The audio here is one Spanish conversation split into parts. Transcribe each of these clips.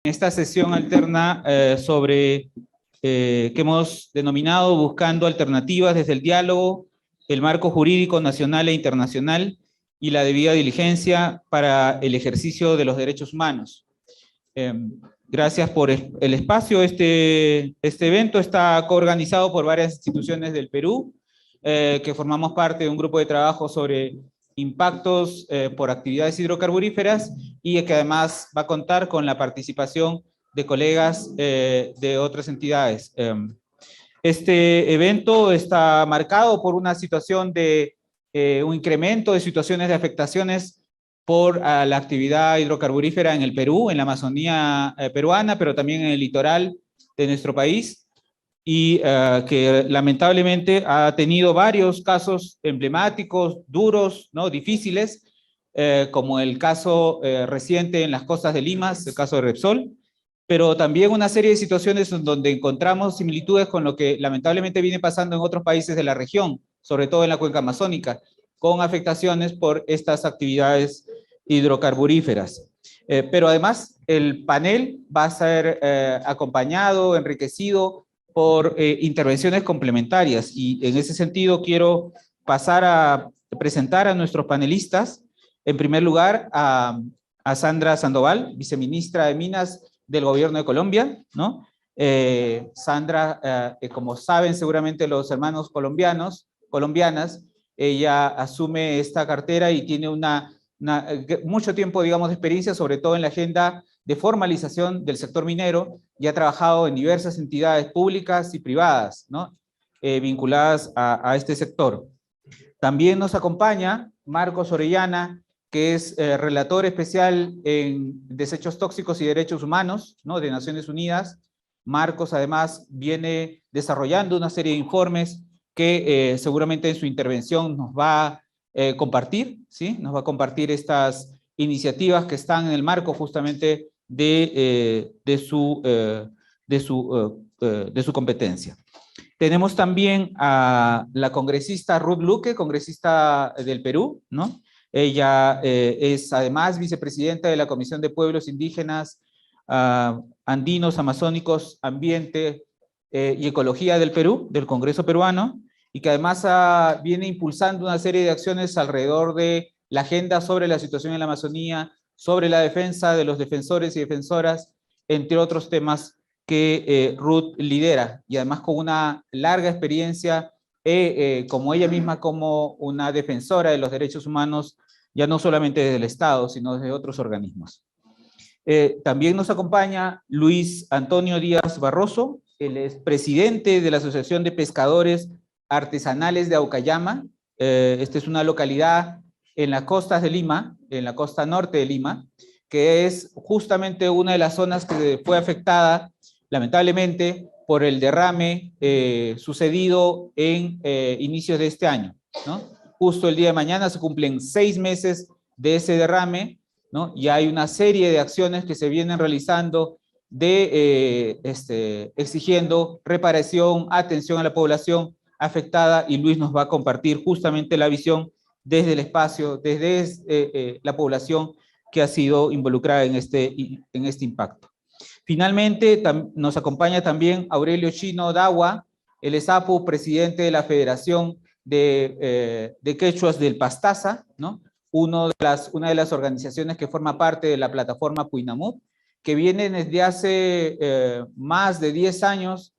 Esta sesión alterna que hemos denominado Buscando Alternativas desde el Diálogo, el Marco Jurídico Nacional e Internacional y la debida diligencia para el ejercicio de los derechos humanos. Gracias por el espacio. Este evento está coorganizado por varias instituciones del Perú, que formamos parte de un grupo de trabajo sobre impactos por actividades hidrocarburíferas y que además va a contar con la participación de colegas de otras entidades. Este evento está marcado por una situación de un incremento de situaciones de afectaciones por la actividad hidrocarburífera en el Perú, en la Amazonía peruana, pero también en el litoral de nuestro país, y que lamentablemente ha tenido varios casos emblemáticos, duros, ¿no? Difíciles, como el caso reciente en las costas de Lima, el caso de Repsol, pero también una serie de situaciones en donde encontramos similitudes con lo que lamentablemente viene pasando en otros países de la región, sobre todo en la cuenca amazónica, con afectaciones por estas actividades hidrocarburíferas. Pero además el panel va a ser acompañado, enriquecido por intervenciones complementarias, y en ese sentido quiero pasar a presentar a nuestros panelistas. En primer lugar, a Sandra Sandoval, viceministra de Minas del Gobierno de Colombia, ¿no? Sandra, como saben seguramente los hermanos colombianas, ella asume esta cartera y tiene mucho tiempo, digamos, de experiencia, sobre todo en la agenda de formalización del sector minero, y ha trabajado en diversas entidades públicas y privadas, ¿no? Vinculadas a este sector. También nos acompaña Marcos Orellana, que es relator especial en desechos tóxicos y derechos humanos, ¿no? De Naciones Unidas. Marcos además viene desarrollando una serie de informes que seguramente en su intervención nos va a compartir, ¿sí? Nos va a compartir estas iniciativas que están en el marco justamente de su competencia. Tenemos también a la congresista Ruth Luque, congresista del Perú, ¿no? Ella es además vicepresidenta de la Comisión de Pueblos Indígenas, Andinos, Amazónicos, Ambiente y Ecología del Perú, del Congreso peruano, y que además viene impulsando una serie de acciones alrededor de la agenda sobre la situación en la Amazonía, sobre la defensa de los defensores y defensoras, entre otros temas que Ruth lidera, y además con una larga experiencia como ella misma como una defensora de los derechos humanos, ya no solamente desde el Estado, sino desde otros organismos. También nos acompaña Luis Antonio Díaz Barroso, él es presidente de la Asociación de Pescadores Artesanales de Aucayama. Esta es una localidad en las costas de Lima, en la costa norte de Lima, que es justamente una de las zonas que fue afectada, lamentablemente, por el derrame sucedido en inicios de este año, ¿no? Justo el día de mañana se cumplen 6 meses de ese derrame, ¿no? Y hay una serie de acciones que se vienen realizando exigiendo reparación, atención a la población afectada, y Luis nos va a compartir justamente la visión desde el espacio, desde la población que ha sido involucrada en este impacto. Finalmente, nos acompaña también Aurelio Chino Dagua, el ESAPU, presidente de la Federación de Quechuas del Pastaza, ¿no? Una de las organizaciones que forma parte de la plataforma Puinamut, que viene desde hace más de 10 años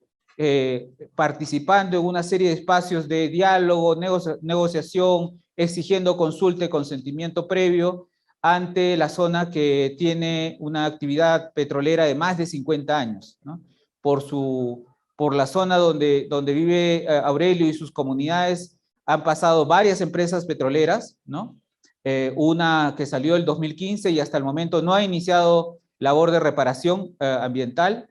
participando en una serie de espacios de diálogo, negociación, exigiendo consulta y consentimiento previo ante la zona que tiene una actividad petrolera de más de 50 años, ¿no? Por la zona donde vive Aurelio y sus comunidades han pasado varias empresas petroleras, ¿no? Una que salió el 2015 y hasta el momento no ha iniciado labor de reparación ambiental.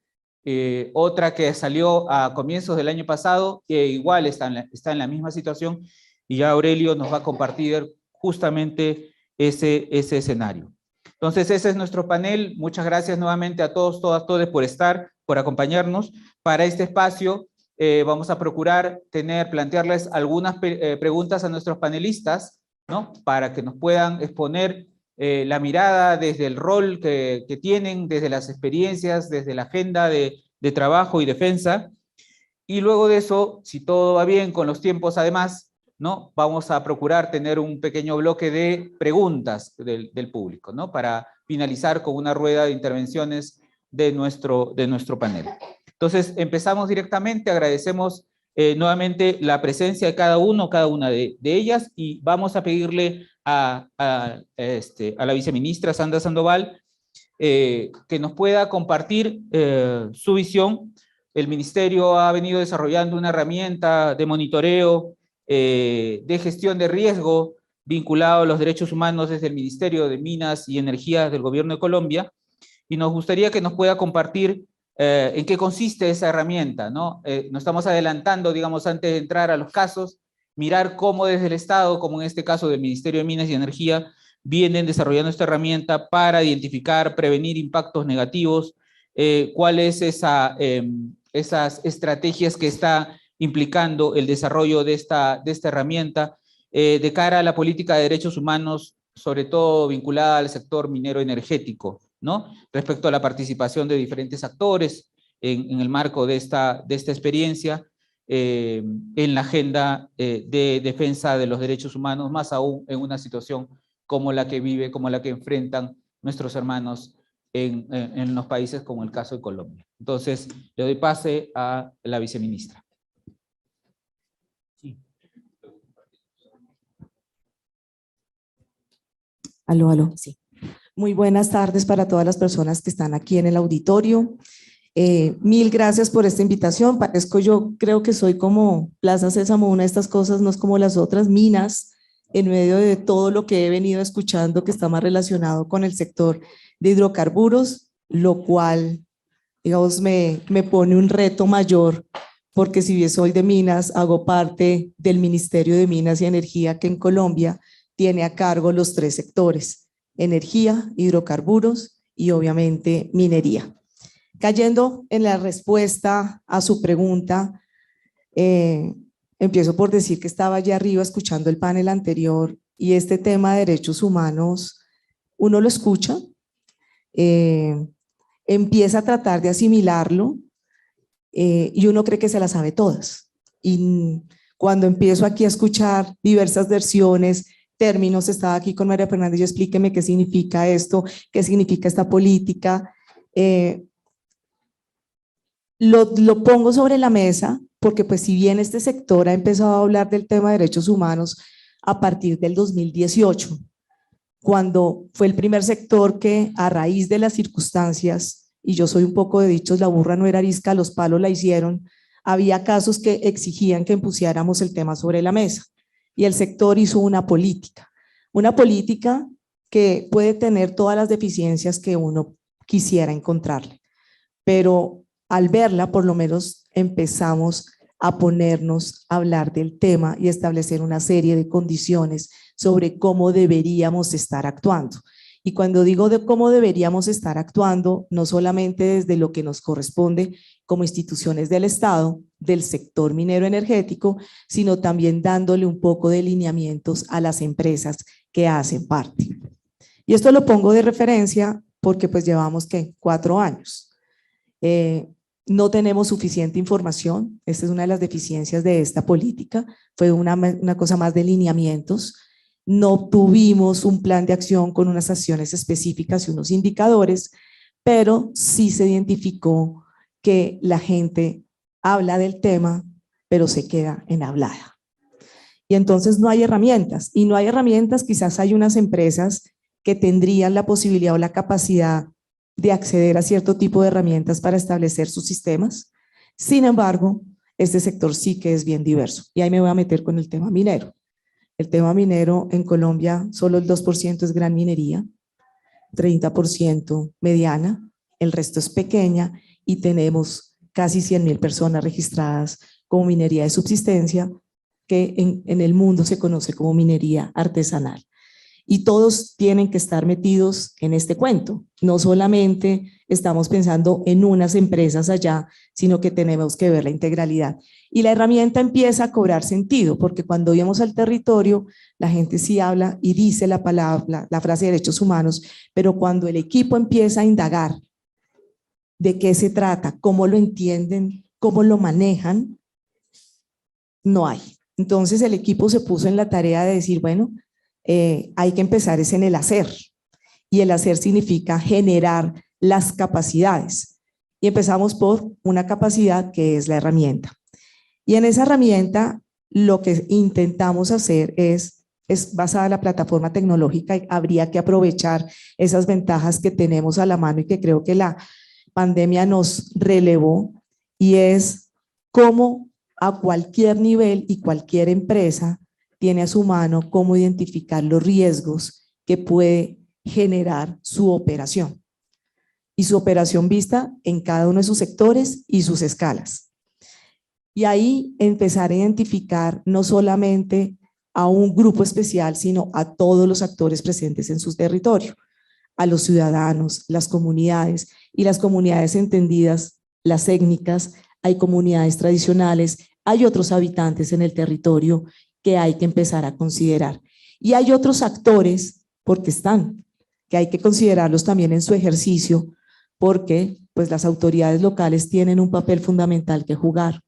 Otra que salió a comienzos del año pasado, que igual está en la misma situación, y ya Aurelio nos va a compartir justamente ese escenario. Entonces, ese es nuestro panel. Muchas gracias nuevamente a todos, todas, todes por estar, por acompañarnos. Para este espacio vamos a procurar plantearles algunas preguntas a nuestros panelistas, ¿no? Para que nos puedan exponer la mirada desde el rol que tienen, desde las experiencias, desde la agenda de trabajo y defensa. Y luego de eso, si todo va bien con los tiempos además, ¿no? Vamos a procurar tener un pequeño bloque de preguntas del público, ¿no? Para finalizar con una rueda de intervenciones de nuestro panel. Entonces, empezamos directamente, agradecemos nuevamente la presencia de cada una de ellas, y vamos a pedirle a la viceministra Sandra Sandoval que nos pueda compartir su visión. El Ministerio ha venido desarrollando una herramienta de monitoreo, de gestión de riesgo vinculado a los derechos humanos desde el Ministerio de Minas y Energía del Gobierno de Colombia, y nos gustaría que nos pueda compartir en qué consiste esa herramienta, ¿no? Nos estamos adelantando, digamos, antes de entrar a los casos, mirar cómo desde el Estado, como en este caso del Ministerio de Minas y Energía, vienen desarrollando esta herramienta para identificar, prevenir impactos negativos, cuáles esas estrategias que está implicando el desarrollo de esta herramienta de cara a la política de derechos humanos, sobre todo vinculada al sector minero energético, ¿no? Respecto a la participación de diferentes actores en el marco de esta experiencia en la agenda de defensa de los derechos humanos, más aún en una situación como la que enfrentan nuestros hermanos en los países como el caso de Colombia. Entonces, le doy pase a la viceministra. Sí. Aló, sí. Muy buenas tardes para todas las personas que están aquí en el auditorio. Mil gracias por esta invitación. Yo creo que soy como Plaza Sésamo, una de estas cosas, no es como las otras, minas, en medio de todo lo que he venido escuchando que está más relacionado con el sector de hidrocarburos, lo cual, digamos, me pone un reto mayor, porque si bien soy de minas, hago parte del Ministerio de Minas y Energía, que en Colombia tiene a cargo los tres sectores: energía, hidrocarburos y obviamente minería. Cayendo en la respuesta a su pregunta, empiezo por decir que estaba allá arriba escuchando el panel anterior, y este tema de derechos humanos, uno lo escucha, empieza a tratar de asimilarlo y uno cree que se las sabe todas. Y cuando empiezo aquí a escuchar diversas versiones, términos, estaba aquí con María Fernández, yo explíqueme qué significa esto, qué significa esta política, lo pongo sobre la mesa porque pues si bien este sector ha empezado a hablar del tema de derechos humanos a partir del 2018, cuando fue el primer sector que a raíz de las circunstancias, y yo soy un poco de dichos, la burra no era arisca, los palos la hicieron, había casos que exigían que pusiéramos el tema sobre la mesa, y el sector hizo una política que puede tener todas las deficiencias que uno quisiera encontrarle, pero al verla por lo menos empezamos a ponernos a hablar del tema y establecer una serie de condiciones sobre cómo deberíamos estar actuando. Y cuando digo de cómo deberíamos estar actuando, no solamente desde lo que nos corresponde como instituciones del Estado, del sector minero energético, sino también dándole un poco de lineamientos a las empresas que hacen parte. Y esto lo pongo de referencia porque pues llevamos, ¿qué? 4 años. No tenemos suficiente información, esta es una de las deficiencias de esta política, fue una cosa más de lineamientos, no tuvimos un plan de acción con unas acciones específicas y unos indicadores, pero sí se identificó que la gente habla del tema, pero se queda en hablada. Y entonces no hay herramientas, y no hay herramientas, quizás hay unas empresas que tendrían la posibilidad o la capacidad de acceder a cierto tipo de herramientas para establecer sus sistemas. Sin embargo, este sector sí que es bien diverso. Y ahí me voy a meter con el tema minero. El tema minero en Colombia, solo el 2% es gran minería, 30% mediana, el resto es pequeña, y tenemos casi 100.000 personas registradas como minería de subsistencia, que en el mundo se conoce como minería artesanal. y todos tienen que estar metidos en este cuento. No solamente estamos pensando en unas empresas allá, sino que tenemos que ver la integralidad. Y la herramienta empieza a cobrar sentido, porque cuando íbamos al territorio, la gente sí habla y dice la palabra, la frase de derechos humanos, pero cuando el equipo empieza a indagar de qué se trata, cómo lo entienden, cómo lo manejan, no hay. Entonces el equipo se puso en la tarea de decir, bueno, hay que empezar es en el hacer, y el hacer significa generar las capacidades. Y empezamos por una capacidad que es la herramienta. Y en esa herramienta lo que intentamos hacer es basada en la plataforma tecnológica, y habría que aprovechar esas ventajas que tenemos a la mano y que creo que la pandemia nos relevó, y es cómo a cualquier nivel y cualquier empresa tiene a su mano cómo identificar los riesgos que puede generar su operación, y su operación vista en cada uno de sus sectores y sus escalas. Y ahí empezar a identificar no solamente a un grupo especial, sino a todos los actores presentes en su territorio, a los ciudadanos, las comunidades, y las comunidades entendidas, las étnicas, hay comunidades tradicionales, hay otros habitantes en el territorio que hay que empezar a considerar. Y hay otros actores, porque están, que hay que considerarlos también en su ejercicio, porque pues las autoridades locales tienen un papel fundamental que jugar.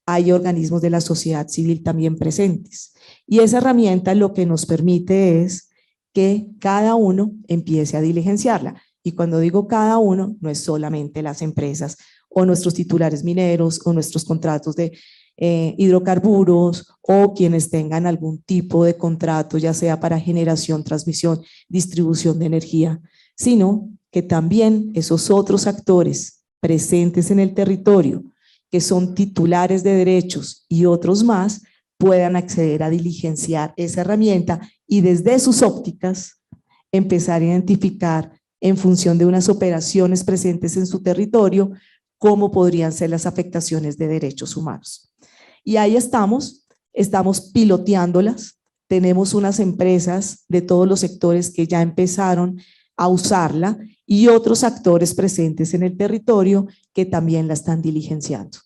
Hay organismos de la sociedad civil también presentes. Y esa herramienta lo que nos permite es que cada uno empiece a diligenciarla. Y cuando digo cada uno, no es solamente las empresas o nuestros titulares mineros o nuestros contratos de hidrocarburos, o quienes tengan algún tipo de contrato, ya sea para generación, transmisión, distribución de energía, sino que también esos otros actores presentes en el territorio, que son titulares de derechos y otros más, puedan acceder a diligenciar esa herramienta y desde sus ópticas empezar a identificar, en función de unas operaciones presentes en su territorio, cómo podrían ser las afectaciones de derechos humanos. Y ahí estamos piloteándolas. Tenemos unas empresas de todos los sectores que ya empezaron a usarla, y otros actores presentes en el territorio que también la están diligenciando.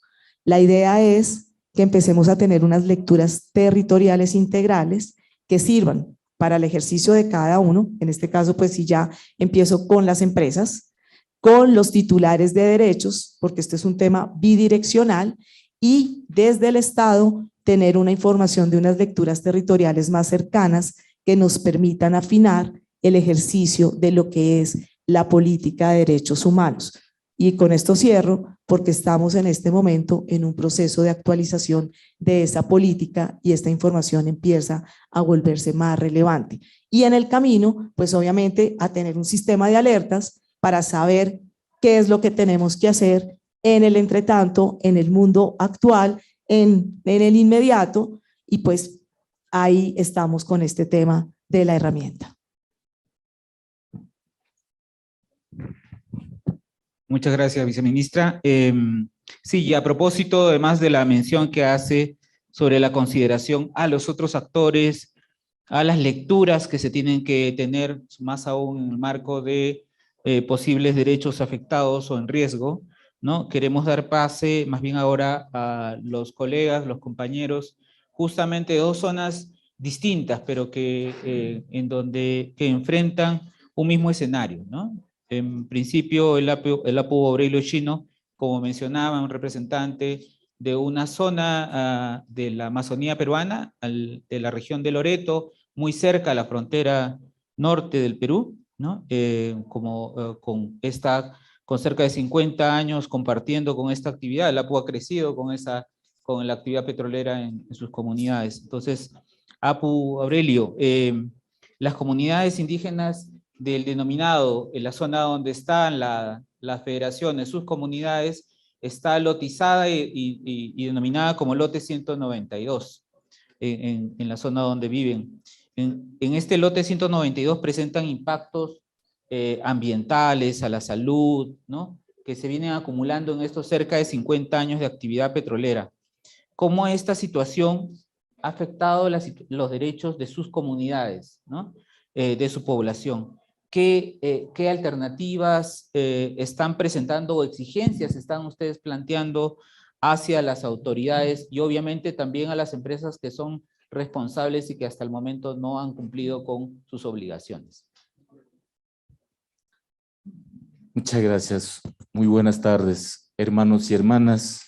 La idea es que empecemos a tener unas lecturas territoriales integrales que sirvan para el ejercicio de cada uno. En este caso, pues si ya empiezo con las empresas, con los titulares de derechos, porque este es un tema bidireccional, y desde el Estado tener una información de unas lecturas territoriales más cercanas que nos permitan afinar el ejercicio de lo que es la política de derechos humanos. Y con esto cierro, porque estamos en este momento en un proceso de actualización de esa política, y esta información empieza a volverse más relevante. Y en el camino, pues obviamente a tener un sistema de alertas para saber qué es lo que tenemos que hacer en el entretanto, en el mundo actual, en el inmediato, y pues ahí estamos con este tema de la herramienta. Muchas gracias, viceministra. Sí, y a propósito, además de la mención que hace sobre la consideración a los otros actores, a las lecturas que se tienen que tener, más aún en el marco de posibles derechos afectados o en riesgo, ¿no? Queremos dar pase más bien ahora a los colegas, los compañeros, justamente de dos zonas distintas, pero que enfrentan un mismo escenario, ¿no? En principio, el APU Aurelio Chino, como mencionaba, un representante de una zona de la Amazonía peruana, de la región de Loreto, muy cerca a la frontera norte del Perú, ¿no? Con cerca de 50 años compartiendo con esta actividad. El APU ha crecido con la actividad petrolera en sus comunidades. Entonces, APU Aurelio, las comunidades indígenas del denominado, en la zona donde están las federaciones, sus comunidades, está lotizada y denominada como lote 192, en la zona donde viven. En este lote 192 presentan impactos ambientales, a la salud, ¿no? Que se vienen acumulando en estos cerca de 50 años de actividad petrolera. ¿Cómo esta situación ha afectado los derechos de sus comunidades, ¿no? de su población. ¿Qué alternativas están presentando o exigencias están ustedes planteando hacia las autoridades y obviamente también a las empresas que son responsables y que hasta el momento no han cumplido con sus obligaciones? Muchas gracias. Muy buenas tardes, hermanos y hermanas.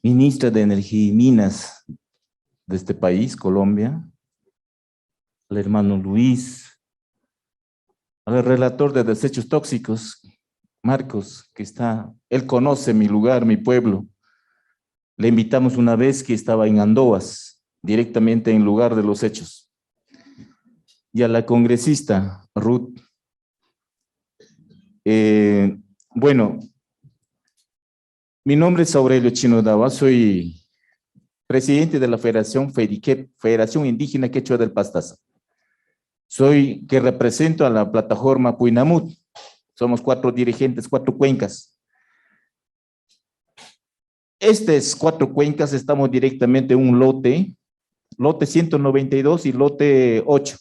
Ministra de Energía y Minas de este país, Colombia, al hermano Luis, al relator de desechos tóxicos, Marcos, que está, él conoce mi lugar, mi pueblo. Le invitamos una vez que estaba en Andoas, directamente en lugar de los hechos. Y a la congresista Ruth. Bueno, mi nombre es Aurelio Chino Dava, soy presidente de la Federación FEDIQUEP, Federación Indígena Quechua del Pastaza. Soy que represento a la plataforma Puinamut. Somos 4 dirigentes, 4 cuencas. Estas 4 cuencas estamos directamente en un lote 192 y lote 8.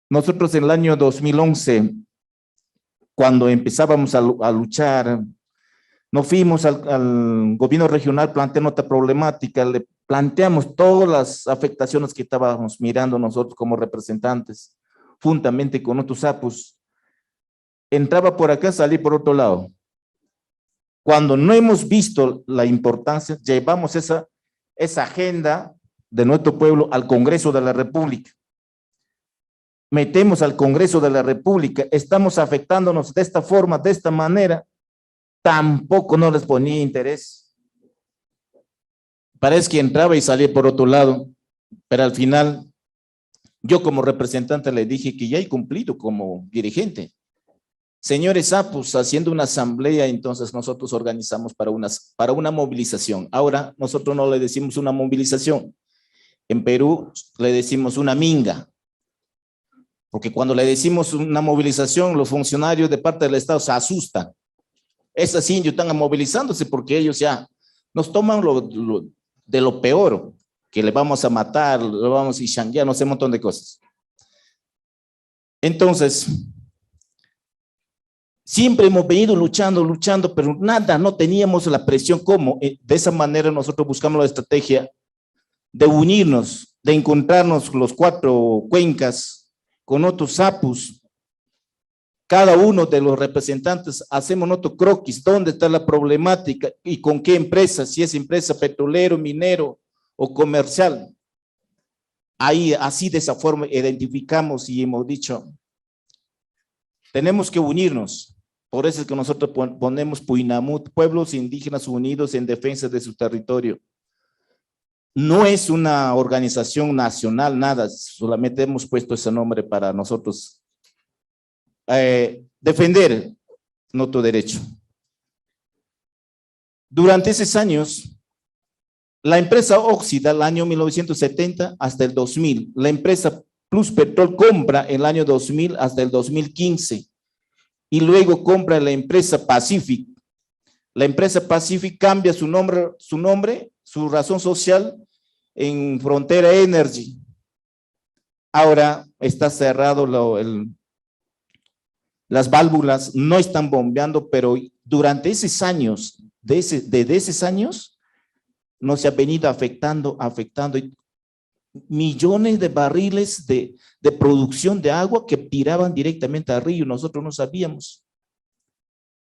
Nosotros en el año 2011, cuando empezábamos a luchar, nos fuimos al gobierno regional planteando otra problemática, le planteamos todas las afectaciones que estábamos mirando nosotros como representantes, juntamente con otros sapos. Entraba por acá, salí por otro lado. Cuando no hemos visto la importancia, llevamos esa agenda de nuestro pueblo al Congreso de la República. Metemos al Congreso de la República, estamos afectándonos de esta forma, de esta manera, tampoco no les ponía interés. Parece que entraba y salía por otro lado, pero al final, yo como representante le dije que ya he cumplido como dirigente. Señores sapos, haciendo una asamblea, entonces nosotros organizamos para una movilización. Ahora nosotros no le decimos una movilización. En Perú le decimos una minga. Porque cuando le decimos una movilización, los funcionarios de parte del Estado se asustan. Es así, ellos están movilizándose porque ellos ya nos toman de lo peor, que le vamos a matar, le vamos a ishanguear, no sé, un montón de cosas. Entonces, siempre hemos venido luchando, pero nada, no teníamos la presión. ¿Cómo? De esa manera nosotros buscamos la estrategia de unirnos, de encontrarnos los 4 cuencas con otros sapos. Cada uno de los representantes hacemos otro croquis, dónde está la problemática y con qué empresa, si es empresa petrolero, minero o comercial. Ahí, así de esa forma identificamos y hemos dicho, tenemos que unirnos. Por eso es que nosotros ponemos Puinamut, Pueblos Indígenas Unidos en Defensa de su Territorio. No es una organización nacional, nada, solamente hemos puesto ese nombre para nosotros defender nuestro derecho. Durante esos años, la empresa Oxida, el año 1970 hasta el 2000, la empresa Plus Petrol compra el año 2000 hasta el 2015, y luego compra la empresa Pacific. La empresa Pacific cambia su nombre, su razón social en Frontera Energy. Ahora está cerrado las válvulas, no están bombeando, pero durante esos años, desde esos años, nos ha venido afectando millones de barriles de producción de agua que tiraban directamente al río, nosotros no sabíamos.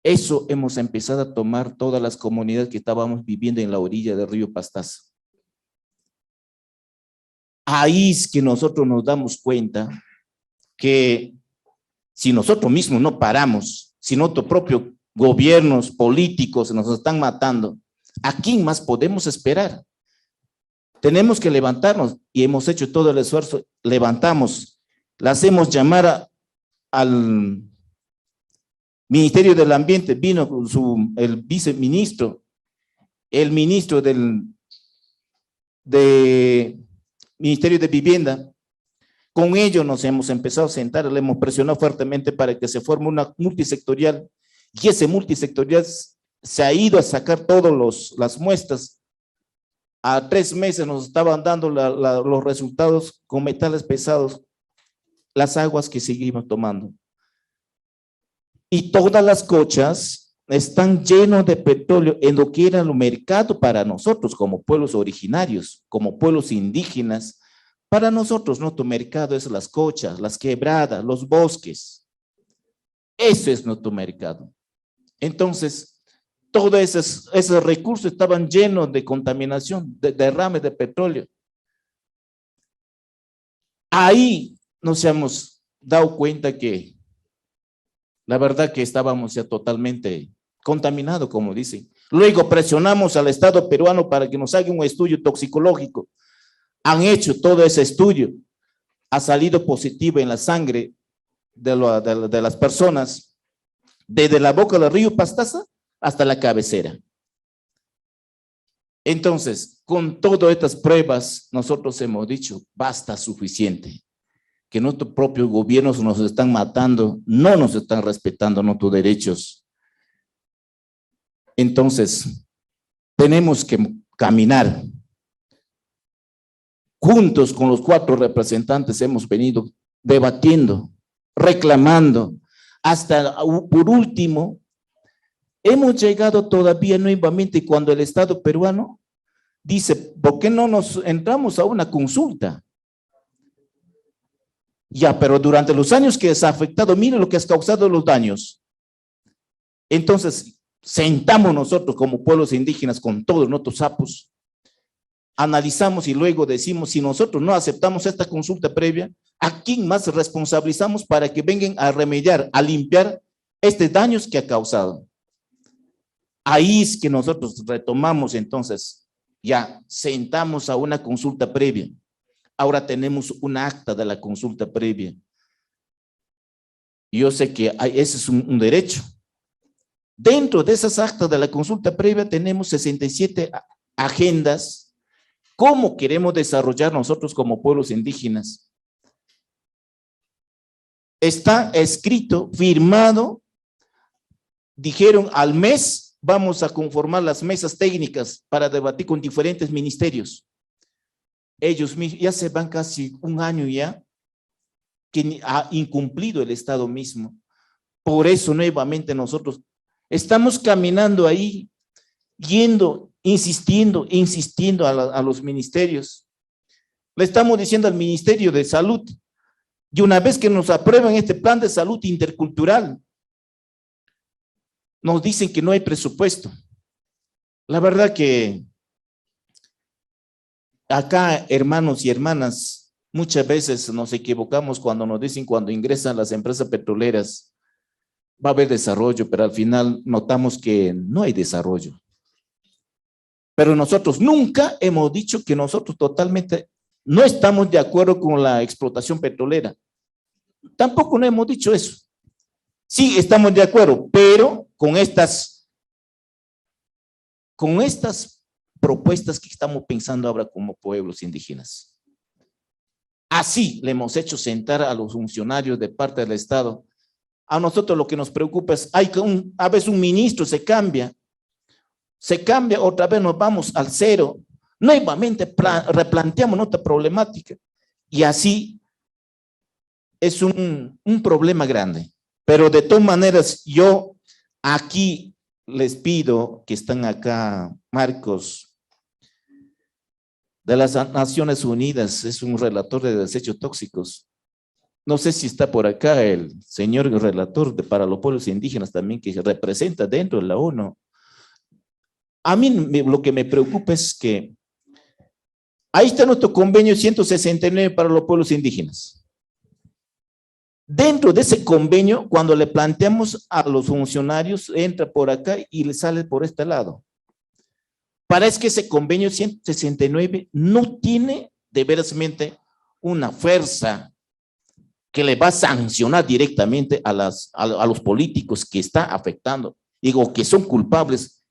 Eso hemos empezado a tomar todas las comunidades que estábamos viviendo en la orilla del río Pastaza. Ahí es que nosotros nos damos cuenta que si nosotros mismos no paramos, si nuestros propios gobiernos políticos nos están matando, ¿a quién más podemos esperar? Tenemos que levantarnos y hemos hecho todo el esfuerzo, levantamos, le hacemos llamar al Ministerio del Ambiente, vino el viceministro, el ministro del Ministerio de Vivienda. Con ello nos hemos empezado a sentar, le hemos presionado fuertemente para que se forme una multisectorial, y ese multisectorial se ha ido a sacar todas las muestras a 3 meses nos estaban dando los resultados con metales pesados, las aguas que seguimos tomando. Y todas las cochas están llenas de petróleo en lo que era el mercado para nosotros como pueblos originarios, como pueblos indígenas. Para nosotros nuestro mercado es las cochas, las quebradas, los bosques. Eso es nuestro mercado. Entonces, todos esos recursos estaban llenos de contaminación, de derrames de petróleo. Ahí nos hemos dado cuenta que la verdad que estábamos ya totalmente contaminados, como dicen. Luego presionamos al Estado peruano para que nos haga un estudio toxicológico. Han hecho todo ese estudio. Ha salido positivo en la sangre de las personas, desde la boca del río Pastaza hasta la cabecera. Entonces, con todas estas pruebas, nosotros hemos dicho, basta, suficiente. Que nuestros propios gobiernos nos están matando, no nos están respetando nuestros derechos. Entonces, tenemos que caminar. Juntos con los 4 representantes hemos venido debatiendo, reclamando, hasta por último, hemos llegado todavía nuevamente cuando el Estado peruano dice, ¿por qué no nos entramos a una consulta? Ya, pero durante los años que se ha afectado, mire lo que has causado los daños. Entonces, sentamos nosotros como pueblos indígenas con todos nuestros sapos, analizamos y luego decimos, si nosotros no aceptamos esta consulta previa, ¿a quién más responsabilizamos para que vengan a remediar, a limpiar estos daños que ha causado? Ahí es que nosotros retomamos entonces, ya sentamos a una consulta previa. Ahora tenemos un acta de la consulta previa. Yo sé que ese es un derecho. Dentro de esas actas de la consulta previa tenemos 67 agendas. ¿Cómo queremos desarrollar nosotros como pueblos indígenas? Está escrito, firmado. Dijeron al mes vamos a conformar las mesas técnicas para debatir con diferentes ministerios. Ellos mismos, ya se van casi un año ya, que ha incumplido el Estado mismo. Por eso nuevamente nosotros estamos caminando ahí, yendo, insistiendo a los ministerios. Le estamos diciendo al Ministerio de Salud, y una vez que nos aprueban este plan de salud intercultural, nos dicen que no hay presupuesto. La verdad que acá, hermanos y hermanas, muchas veces nos equivocamos cuando nos dicen cuando ingresan las empresas petroleras va a haber desarrollo, pero al final notamos que no hay desarrollo. Pero nosotros nunca hemos dicho que nosotros totalmente no estamos de acuerdo con la explotación petrolera. Tampoco no hemos dicho eso. Sí, estamos de acuerdo, pero con estas propuestas que estamos pensando ahora como pueblos indígenas. Así le hemos hecho sentar a los funcionarios de parte del Estado. A nosotros lo que nos preocupa es, a veces un ministro se cambia, otra vez nos vamos al cero, nuevamente replanteamos nuestra problemática y así es un problema grande. Pero de todas maneras, yo aquí les pido que están acá, Marcos, de las Naciones Unidas, es un relator de desechos tóxicos. No sé si está por acá el señor relator para los pueblos indígenas también, que representa dentro de la ONU. A mí lo que me preocupa es que ahí está nuestro convenio 169 para los pueblos indígenas. Dentro de ese convenio, cuando le planteamos a los funcionarios, entra por acá y le sale por este lado. Parece que ese convenio 169 no tiene de verazmente una fuerza que le va a sancionar directamente a los políticos que está afectando, digo, que son culpables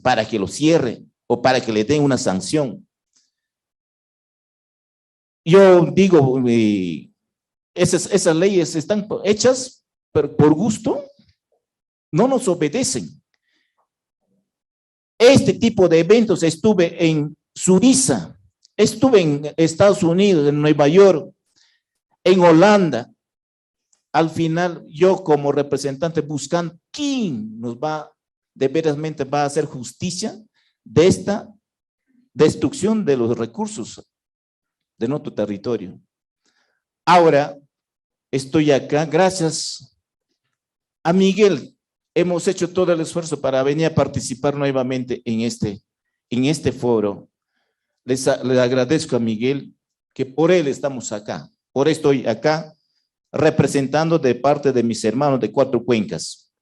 para que lo cierre o para que le den una sanción. Yo digo, esas leyes están hechas por gusto, no nos obedecen. Este tipo de eventos estuve en Suiza, estuve en Estados Unidos, en Nueva York, en Holanda. Al final, yo como representante buscando quién nos va, de verasmente va a hacer justicia de esta destrucción de los recursos de nuestro territorio. Ahora estoy acá, gracias a Miguel, hemos hecho todo el esfuerzo para venir a participar nuevamente en este foro. Les agradezco a Miguel, que por él estamos acá, por eso estoy acá, representando de parte de mis hermanos de 4 cuencas.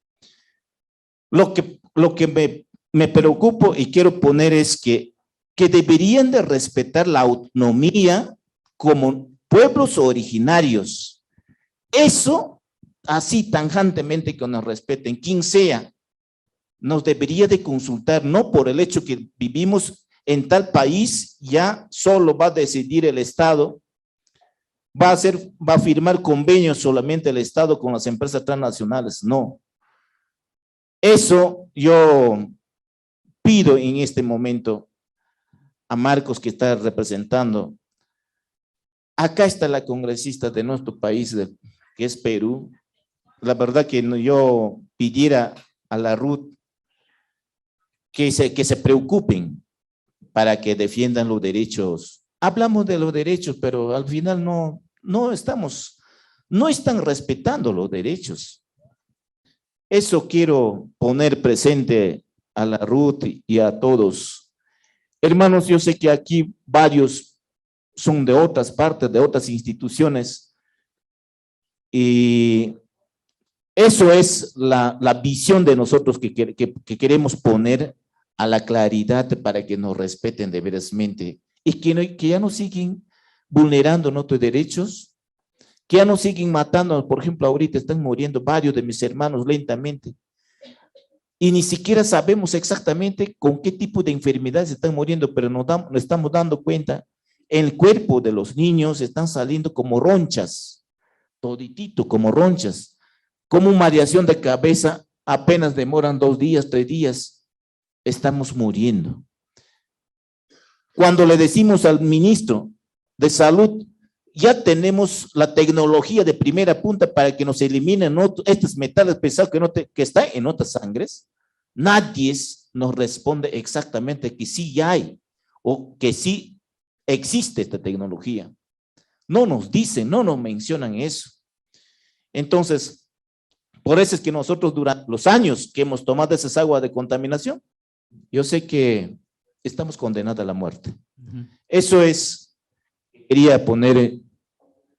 Lo que me preocupo y quiero poner es que deberían de respetar la autonomía como pueblos originarios. Eso, así tajantemente que nos respeten, quien sea, nos debería de consultar, no por el hecho que vivimos en tal país, ya solo va a decidir el Estado, va a firmar convenios solamente el Estado con las empresas transnacionales, no. Eso yo pido en este momento a Marcos, que está representando. Acá está la congresista de nuestro país, que es Perú. La verdad que yo pidiera a la Ruth que se preocupen para que defiendan los derechos. Hablamos de los derechos, pero al final no están respetando los derechos. Eso quiero poner presente a la Ruth y a todos. Hermanos, yo sé que aquí varios son de otras partes, de otras instituciones, y eso es la visión de nosotros que queremos poner a la claridad para que nos respeten de verazmente, y que ya no siguen vulnerando nuestros derechos, que ya no siguen matando. Por ejemplo, ahorita están muriendo varios de mis hermanos lentamente, y ni siquiera sabemos exactamente con qué tipo de enfermedades están muriendo, pero nos estamos dando cuenta, el cuerpo de los niños están saliendo como ronchas, toditito como ronchas, como mareación de cabeza, apenas demoran 2 días, 3 días, estamos muriendo. Cuando le decimos al ministro de Salud, ya tenemos la tecnología de primera punta para que nos eliminen estos metales pesados que están en otras sangres, nadie nos responde exactamente que sí ya hay, o que sí existe esta tecnología. No nos dicen, no nos mencionan eso. Entonces, por eso es que nosotros durante los años que hemos tomado esas aguas de contaminación, yo sé que estamos condenados a la muerte. Eso es, quería poner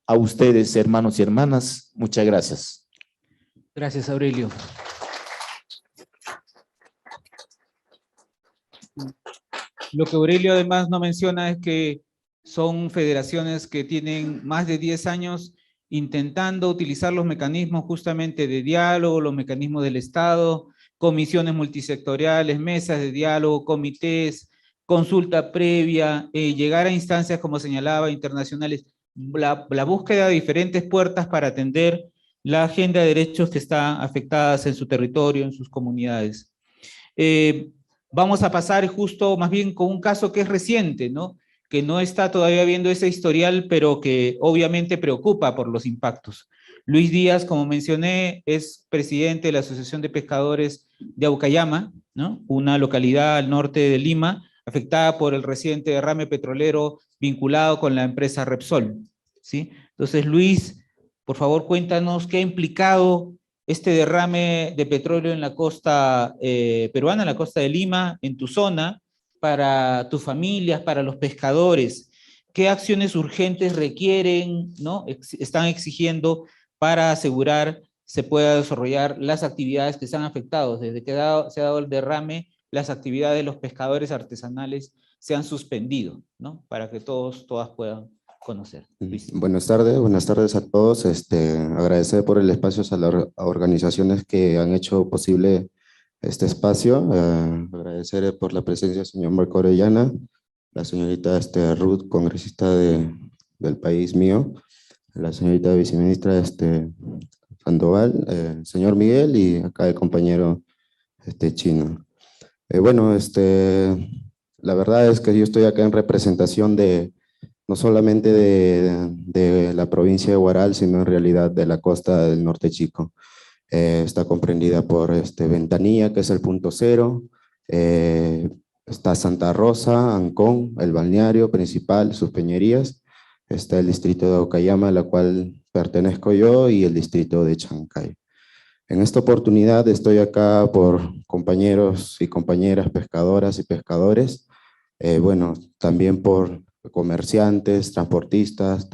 a ustedes, hermanos y hermanas. Muchas gracias. Gracias, Aurelio. Lo que Aurelio además no menciona es que son federaciones que tienen más de 10 años intentando utilizar los mecanismos justamente de diálogo, los mecanismos del Estado, comisiones multisectoriales, mesas de diálogo, comités, consulta previa, llegar a instancias, como señalaba, internacionales, la búsqueda de diferentes puertas para atender la agenda de derechos que está afectadas en su territorio, en sus comunidades. Vamos a pasar justo más bien con un caso que es reciente, ¿no? Que no está todavía viendo ese historial, pero que obviamente preocupa por los impactos. Luis Díaz, como mencioné, es presidente de la Asociación de Pescadores de Aucayama, ¿no? Una localidad al norte de Lima, afectada por el reciente derrame petrolero vinculado con la empresa Repsol, ¿sí? Entonces, Luis, por favor, cuéntanos qué ha implicado este derrame de petróleo en la costa peruana, en la costa de Lima, en tu zona, para tus familias, para los pescadores. ¿Qué acciones urgentes requieren, ¿no? Están exigiendo para asegurar se pueda desarrollar las actividades que se han afectado? Desde que se ha dado el derrame, las actividades de los pescadores artesanales se han suspendido, ¿no? Para que todas puedan conocer. Buenas tardes a todos. Agradecer por el espacio a las organizaciones que han hecho posible este espacio. Agradecer por la presencia del señor Marco Orellana, la señorita Ruth, congresista del país mío, la señorita viceministra Sandoval, el señor Miguel y acá el compañero Chino. la verdad es que yo estoy acá en representación de, no solamente de la provincia de Huaral, sino en realidad de la costa del Norte Chico. Está comprendida por Ventanilla, que es el punto cero, está Santa Rosa, Ancón, el balneario principal, sus peñerías, está el distrito de Ocayama, a la cual pertenezco yo, y el distrito de Chancay. En esta oportunidad estoy acá por compañeros y compañeras pescadoras y pescadores, bueno, también por comerciantes, transportistas,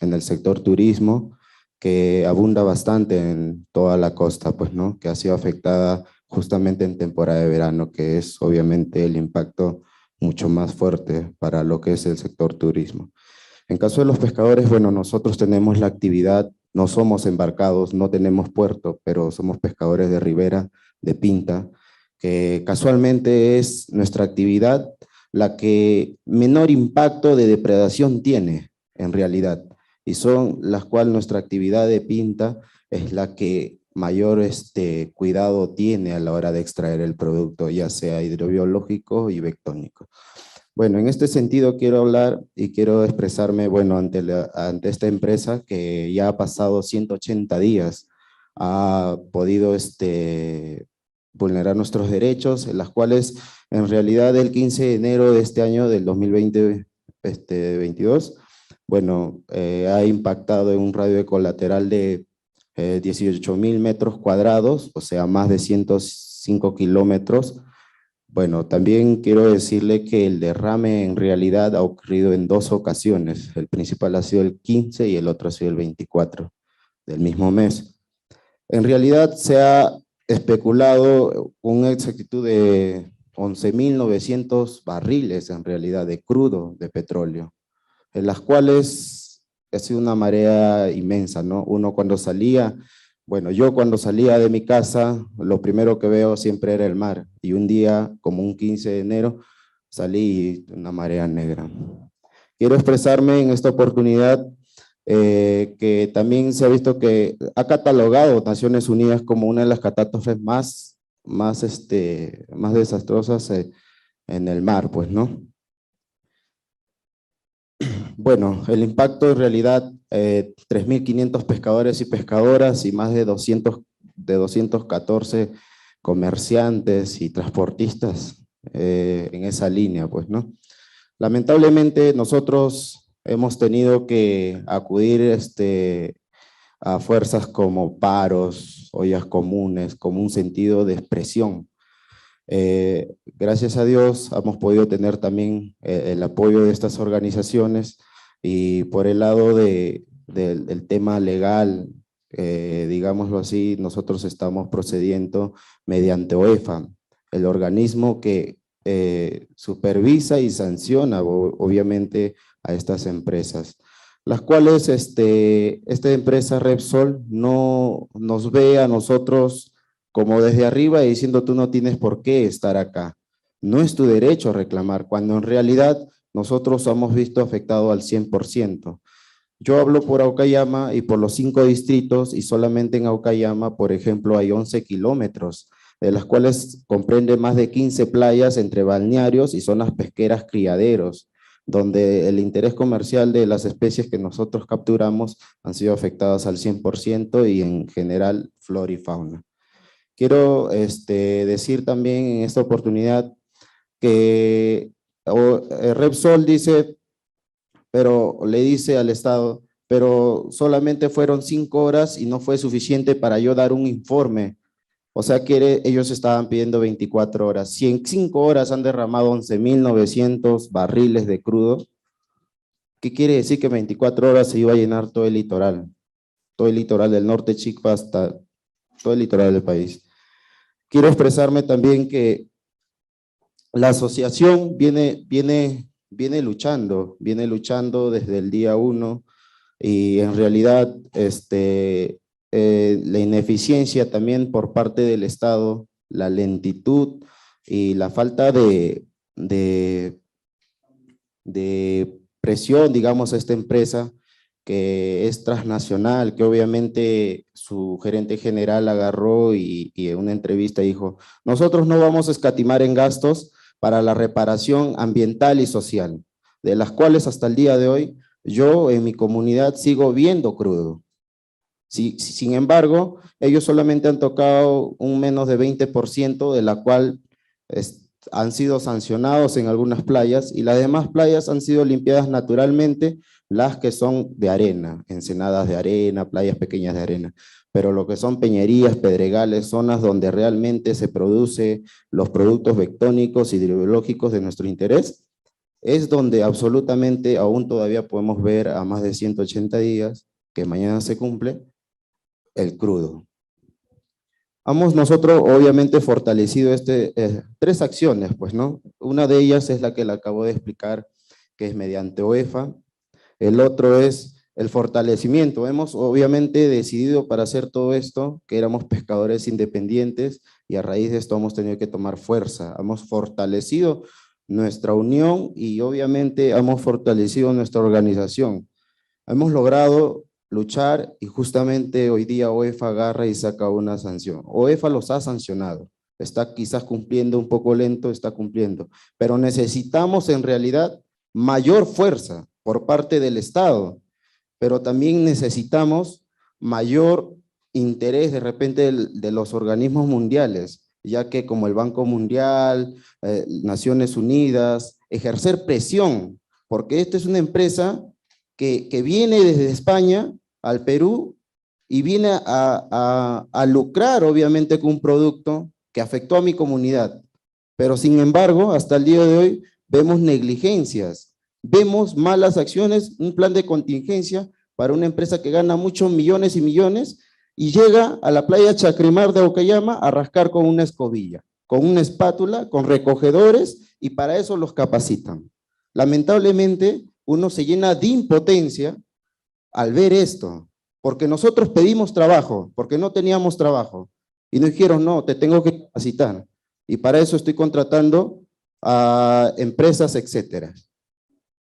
en el sector turismo, que abunda bastante en toda la costa, pues, ¿no? Que ha sido afectada justamente en temporada de verano, que es obviamente el impacto mucho más fuerte para lo que es el sector turismo. En caso de los pescadores, bueno, nosotros tenemos la actividad, no somos embarcados, no tenemos puerto, pero somos pescadores de ribera, de pinta, que casualmente es nuestra actividad la que menor impacto de depredación tiene en realidad, y son las cuales nuestra actividad de pinta es la que mayor cuidado tiene a la hora de extraer el producto, ya sea hidrobiológico y bentónico. Bueno, en este sentido quiero hablar y quiero expresarme, bueno, ante esta empresa que ya ha pasado 180 días, ha podido vulnerar nuestros derechos, en las cuales en realidad el 15 de enero de este año, del 2022, bueno, ha impactado en un radio de colateral de 18,000 metros cuadrados, o sea, más de 105 kilómetros. Bueno, también quiero decirle que el derrame en realidad ha ocurrido en dos ocasiones. El principal ha sido el 15 y el otro ha sido el 24 del mismo mes. En realidad se ha especulado una exactitud de 11,900 barriles en realidad de crudo de petróleo, en las cuales ha sido una marea inmensa, ¿no? Uno cuando salía, bueno, yo cuando salía de mi casa, lo primero que veo siempre era el mar, y un día, como un 15 de enero, salí y una marea negra. Quiero expresarme en esta oportunidad que también se ha visto que ha catalogado Naciones Unidas como una de las catástrofes más desastrosas en el mar, pues, ¿no? Bueno, el impacto en realidad, 3,500 pescadores y pescadoras y más de 214 comerciantes y transportistas en esa línea, pues, ¿no? Lamentablemente nosotros hemos tenido que acudir a fuerzas como paros, ollas comunes, como un sentido de expresión. Gracias a Dios hemos podido tener también el apoyo de estas organizaciones, y por el lado del tema legal, digámoslo así, nosotros estamos procediendo mediante OEFA, el organismo que supervisa y sanciona obviamente a estas empresas, las cuales esta empresa Repsol no nos ve a nosotros como desde arriba diciendo tú no tienes por qué estar acá, no es tu derecho a reclamar, cuando en realidad nosotros hemos visto afectado al 100%. Yo hablo por Ocayama y por los 5 distritos, y solamente en Ocayama, por ejemplo, hay 11 kilómetros, de las cuales comprende más de 15 playas entre balnearios y zonas pesqueras criaderos, donde el interés comercial de las especies que nosotros capturamos han sido afectadas al 100% y en general flora y fauna. Quiero decir también en esta oportunidad que Repsol dice, pero le dice al Estado, pero solamente fueron 5 horas y no fue suficiente para yo dar un informe. O sea que ellos estaban pidiendo 24 horas. Si en 5 horas han derramado 11,900 barriles de crudo, ¿qué quiere decir que en 24 horas se iba a llenar todo el litoral del norte chico hasta todo el litoral del país? Quiero expresarme también que la asociación viene luchando desde el día 1, y en realidad la ineficiencia también por parte del Estado, la lentitud y la falta de presión, digamos, a esta empresa que es transnacional, que obviamente su gerente general agarró y en una entrevista dijo, nosotros no vamos a escatimar en gastos, para la reparación ambiental y social, de las cuales hasta el día de hoy yo en mi comunidad sigo viendo crudo. Sin embargo, ellos solamente han tocado un menos de 20%, de la cual han sido sancionados en algunas playas, y las demás playas han sido limpiadas naturalmente, las que son de arena, ensenadas de arena, playas pequeñas de arena. Pero lo que son peñerías, pedregales, zonas donde realmente se produce los productos bentónicos y hidrobiológicos de nuestro interés, es donde absolutamente aún todavía podemos ver a más de 180 días, que mañana se cumple, el crudo. Hemos nosotros obviamente fortalecido tres acciones, pues, ¿no? Una de ellas es la que le acabo de explicar, que es mediante OEFA. El otro es el fortalecimiento. Hemos obviamente decidido para hacer todo esto que éramos pescadores independientes, y a raíz de esto hemos tenido que tomar fuerza. Hemos fortalecido nuestra unión y obviamente hemos fortalecido nuestra organización. Hemos logrado luchar y justamente hoy día OEFA agarra y saca una sanción. OEFA los ha sancionado. Está quizás cumpliendo un poco lento, está cumpliendo. Pero necesitamos en realidad mayor fuerza por parte del Estado, pero también necesitamos mayor interés de repente de los organismos mundiales, ya que como el Banco Mundial, Naciones Unidas, ejercer presión, porque esta es una empresa que viene desde España al Perú y viene a lucrar obviamente con un producto que afectó a mi comunidad. Pero sin embargo, hasta el día de hoy vemos negligencias, vemos malas acciones, un plan de contingencia para una empresa que gana muchos millones y millones y llega a la playa Chacrimar de Ocayama a rascar con una escobilla, con una espátula, con recogedores, y para eso los capacitan. Lamentablemente, uno se llena de impotencia al ver esto, porque nosotros pedimos trabajo, porque no teníamos trabajo, y nos dijeron, no, te tengo que capacitar, y para eso estoy contratando a empresas, etcétera.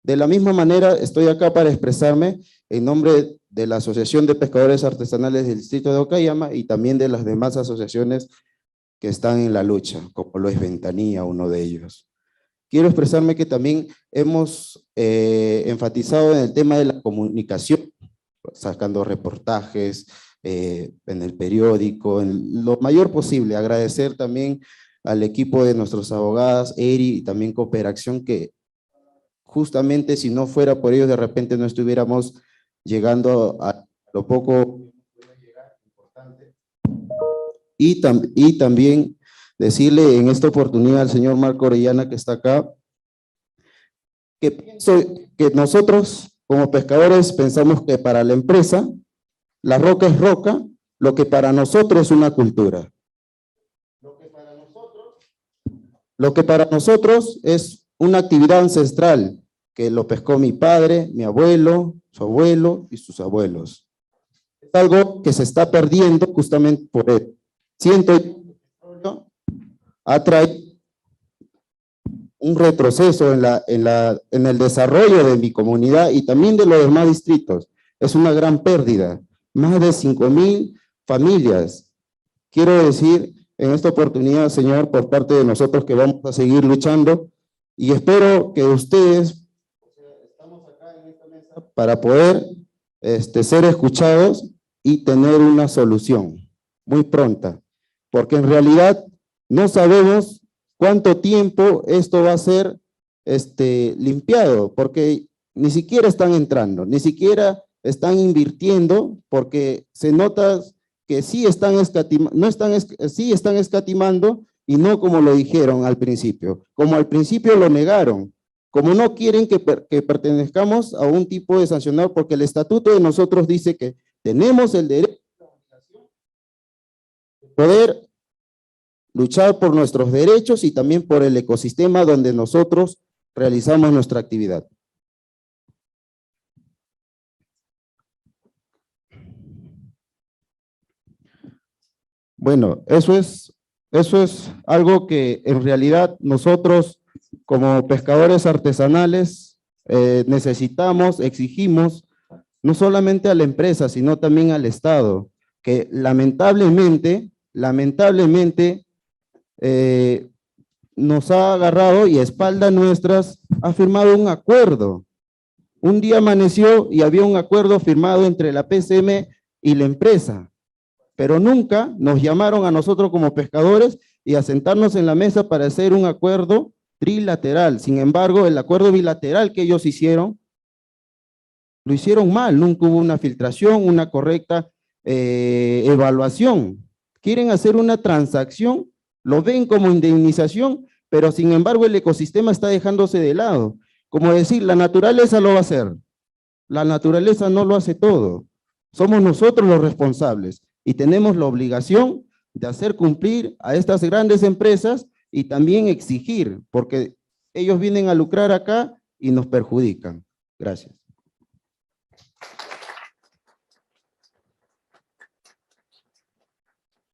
De la misma manera, estoy acá para expresarme en nombre de la Asociación de Pescadores Artesanales del Distrito de Ocayama y también de las demás asociaciones que están en la lucha, como lo es Ventanilla, uno de ellos. Quiero expresarme que también hemos enfatizado en el tema de la comunicación, sacando reportajes en el periódico, en lo mayor posible. Agradecer también al equipo de nuestros abogadas, ERI y también Cooperación, que justamente si no fuera por ellos, de repente no estuviéramos llegando a lo poco importante. Y también decirle en esta oportunidad al señor Marco Orellana, que está acá, que pienso que nosotros como pescadores pensamos que para la empresa la roca es roca, lo que para nosotros es una cultura. Lo que para nosotros es una actividad ancestral, que lo pescó mi padre, mi abuelo, su abuelo y sus abuelos. Es algo que se está perdiendo justamente por él. Siento que ha traído un retroceso en el desarrollo de mi comunidad y también de los demás distritos. Es una gran pérdida. Más de 5,000 familias. Quiero decir en esta oportunidad, señor, por parte de nosotros, que vamos a seguir luchando y espero que ustedes, estamos acá en esta mesa para poder ser escuchados y tener una solución muy pronta, porque en realidad no sabemos cuánto tiempo esto va a ser limpiado, porque ni siquiera están entrando, ni siquiera están invirtiendo, porque se nota que sí están escatimando y no como lo dijeron al principio. Como al principio lo negaron, como no quieren que pertenezcamos a un tipo de sancionado, porque el estatuto de nosotros dice que tenemos el derecho de poder luchar por nuestros derechos y también por el ecosistema donde nosotros realizamos nuestra actividad. Bueno, eso es algo que en realidad nosotros como pescadores artesanales necesitamos, exigimos, no solamente a la empresa, sino también al Estado, que lamentablemente nos ha agarrado y a espaldas nuestras ha firmado un acuerdo. Un día amaneció y había un acuerdo firmado entre la PCM y la empresa, pero nunca nos llamaron a nosotros como pescadores y a sentarnos en la mesa para hacer un acuerdo trilateral. Sin embargo, el acuerdo bilateral que ellos hicieron, lo hicieron mal, nunca hubo una filtración, una correcta evaluación. Quieren hacer una transacción, lo ven como indemnización, pero sin embargo el ecosistema está dejándose de lado. Como decir, la naturaleza lo va a hacer, la naturaleza no lo hace todo. Somos nosotros los responsables y tenemos la obligación de hacer cumplir a estas grandes empresas y también exigir, porque ellos vienen a lucrar acá y nos perjudican. Gracias.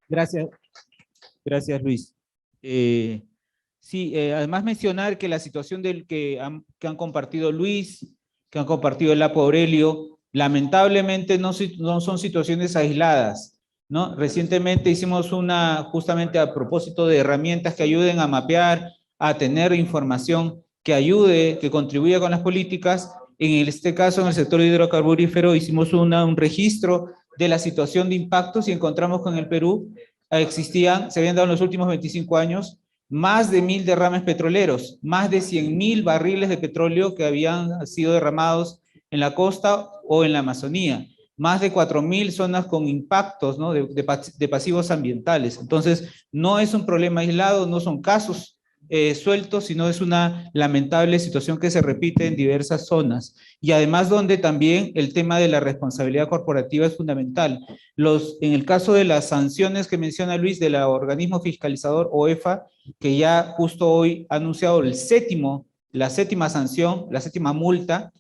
Gracias. Gracias, Luis. Sí, además mencionar que la situación que han compartido Luis, que han compartido el Lapo Aurelio, lamentablemente no son situaciones aisladas, ¿no? Recientemente hicimos justamente a propósito de herramientas que ayuden a mapear, a tener información que ayude, que contribuya con las políticas. En este caso, en el sector hidrocarburífero, hicimos un registro de la situación de impactos y encontramos que en el Perú se habían dado en los últimos 25 años más de 1000 derrames petroleros, más de 100.000 barriles de petróleo que habían sido derramados en la costa o en la Amazonía, más de 4000 zonas con impactos, ¿no? de pasivos ambientales. Entonces, no es un problema aislado, no son casos sueltos, sino es una lamentable situación que se repite en diversas zonas. Y además donde también el tema de la responsabilidad corporativa es fundamental. En el caso de las sanciones que menciona Luis del organismo fiscalizador OEFA, que ya justo hoy ha anunciado la séptima sanción, la séptima multa,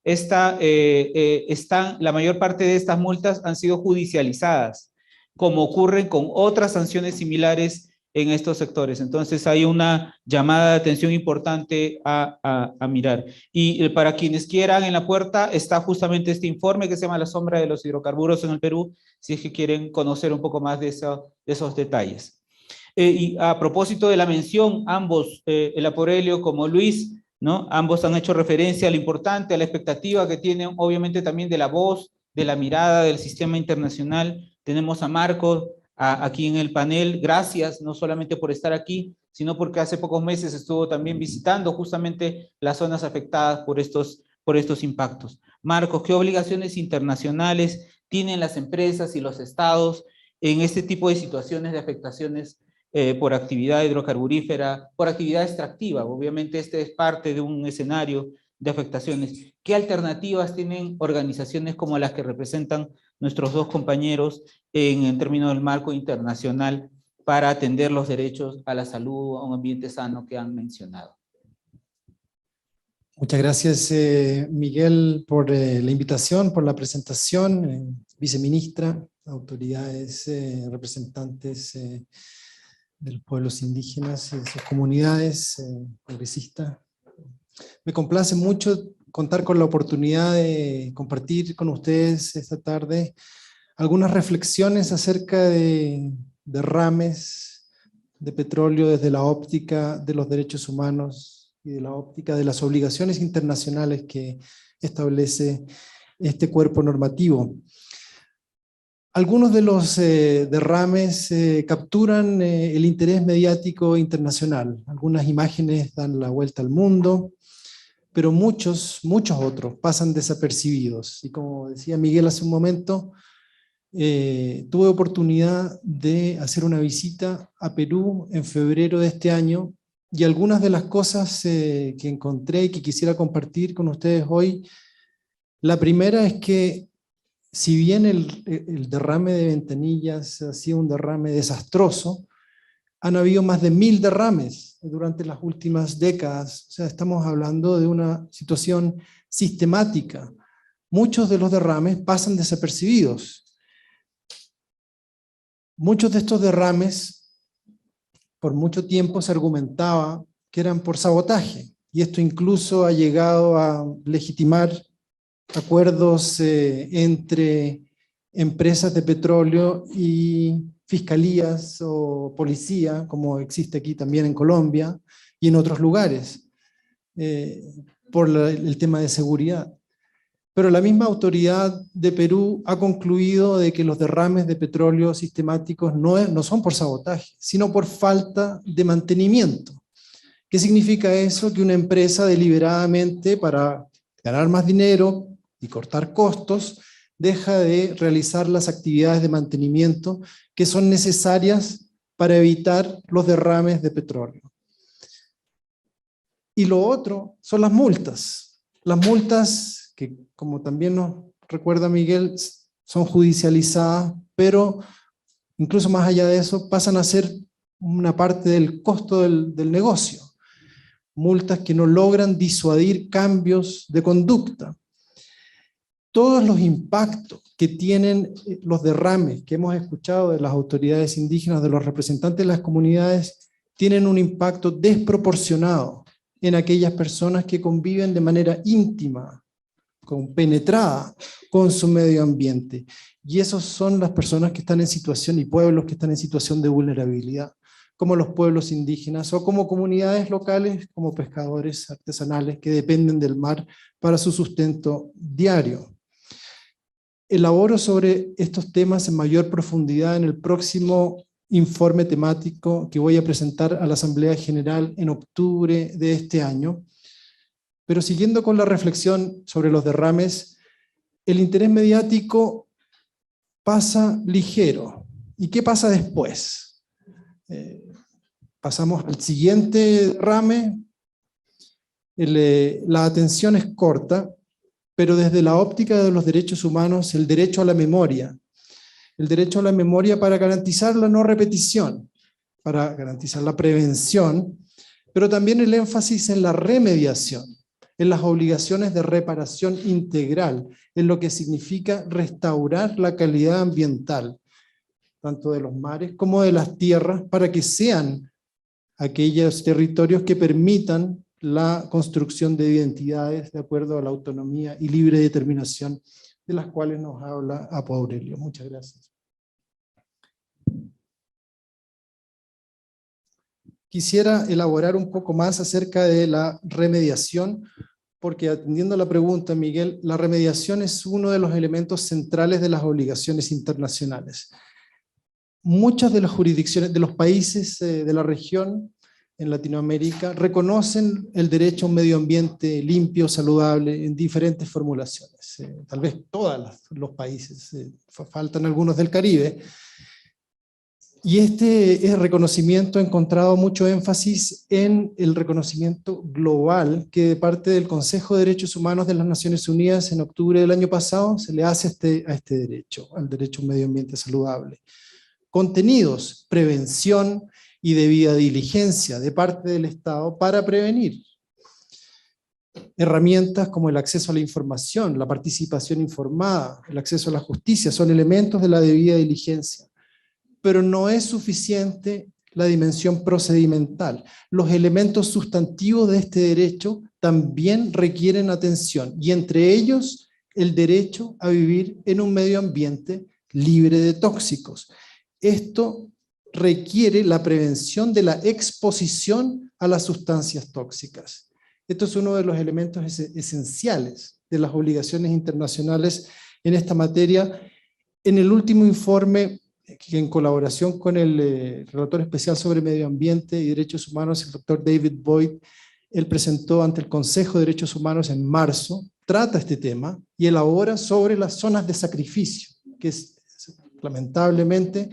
la mayor parte de estas multas han sido judicializadas, como ocurre con otras sanciones similares en estos sectores. Entonces hay una llamada de atención importante a mirar. Y para quienes quieran, en la puerta está justamente este informe que se llama La sombra de los hidrocarburos en el Perú, si es que quieren conocer un poco más de esos detalles. Y a propósito de la mención, ambos, el Lapo Aurelio como Luis, ¿no? Ambos han hecho referencia a lo importante, a la expectativa que tienen, obviamente también de la voz, de la mirada del sistema internacional. Tenemos a Marco aquí en el panel. Gracias, no solamente por estar aquí, sino porque hace pocos meses estuvo también visitando justamente las zonas afectadas por estos impactos. Marcos, ¿qué obligaciones internacionales tienen las empresas y los estados en este tipo de situaciones de afectaciones por actividad hidrocarburífera, por actividad extractiva? Obviamente este es parte de un escenario de afectaciones. ¿Qué alternativas tienen organizaciones como las que representan nuestros dos compañeros en términos del marco internacional para atender los derechos a la salud, a un ambiente sano que han mencionado? Muchas gracias, Miguel, por la invitación, por la presentación, viceministra, autoridades, representantes de los pueblos indígenas y de sus comunidades, progresistas. Me complace mucho contar con la oportunidad de compartir con ustedes esta tarde algunas reflexiones acerca de derrames de petróleo desde la óptica de los derechos humanos y de la óptica de las obligaciones internacionales que establece este cuerpo normativo. Algunos de los derrames capturan el interés mediático internacional. Algunas imágenes dan la vuelta al mundo, pero muchos otros pasan desapercibidos. Y como decía Miguel hace un momento, tuve oportunidad de hacer una visita a Perú en febrero de este año, y algunas de las cosas que encontré y que quisiera compartir con ustedes hoy, la primera es que si bien el derrame de Ventanillas ha sido un derrame desastroso, han habido más de 1000 derrames durante las últimas décadas. O sea, estamos hablando de una situación sistemática. Muchos de los derrames pasan desapercibidos. Muchos de estos derrames, por mucho tiempo se argumentaba que eran por sabotaje, y esto incluso ha llegado a legitimar acuerdos entre empresas de petróleo y fiscalías o policía, como existe aquí también en Colombia y en otros lugares, por el tema de seguridad. Pero la misma autoridad de Perú ha concluido de que los derrames de petróleo sistemáticos no son por sabotaje, sino por falta de mantenimiento. ¿Qué significa eso? Que una empresa deliberadamente, para ganar más dinero y cortar costos, deja de realizar las actividades de mantenimiento que son necesarias para evitar los derrames de petróleo. Y lo otro son las multas. Las multas, que como también nos recuerda Miguel, son judicializadas, pero incluso más allá de eso, pasan a ser una parte del costo del negocio. Multas que no logran disuadir cambios de conducta. Todos los impactos que tienen los derrames que hemos escuchado de las autoridades indígenas, de los representantes de las comunidades, tienen un impacto desproporcionado en aquellas personas que conviven de manera íntima, penetrada con su medio ambiente. Y esos son las personas que están en situación, y pueblos que están en situación de vulnerabilidad, como los pueblos indígenas o como comunidades locales, como pescadores artesanales que dependen del mar para su sustento diario. Elaboro sobre estos temas en mayor profundidad en el próximo informe temático que voy a presentar a la Asamblea General en octubre de este año. Pero siguiendo con la reflexión sobre los derrames, el interés mediático pasa ligero. ¿Y qué pasa después? Pasamos al siguiente derrame, la atención es corta, pero desde la óptica de los derechos humanos, el derecho a la memoria para garantizar la no repetición, para garantizar la prevención, pero también el énfasis en la remediación, en las obligaciones de reparación integral, en lo que significa restaurar la calidad ambiental, tanto de los mares como de las tierras, para que sean aquellos territorios que permitan la construcción de identidades de acuerdo a la autonomía y libre determinación de las cuales nos habla Apo Aurelio. Muchas gracias. Quisiera elaborar un poco más acerca de la remediación, porque atendiendo a la pregunta, Miguel, la remediación es uno de los elementos centrales de las obligaciones internacionales. Muchas de las jurisdicciones de los países de la región en Latinoamérica reconocen el derecho a un medio ambiente limpio, saludable, en diferentes formulaciones. Tal vez todos los países, faltan algunos del Caribe. Y este reconocimiento ha encontrado mucho énfasis en el reconocimiento global que de parte del Consejo de Derechos Humanos de las Naciones Unidas en octubre del año pasado se le hace a este derecho, al derecho a un medio ambiente saludable. Contenidos, prevención y debida diligencia de parte del Estado para prevenir. Herramientas como el acceso a la información, la participación informada, el acceso a la justicia, son elementos de la debida diligencia. Pero no es suficiente la dimensión procedimental. Los elementos sustantivos de este derecho también requieren atención, y entre ellos el derecho a vivir en un medio ambiente libre de tóxicos. Esto requiere la prevención de la exposición a las sustancias tóxicas. Esto es uno de los elementos esenciales de las obligaciones internacionales en esta materia. En el último informe, que en colaboración con el relator especial sobre medio ambiente y derechos humanos, el doctor David Boyd, él presentó ante el Consejo de Derechos Humanos en marzo, trata este tema y elabora sobre las zonas de sacrificio, que lamentablemente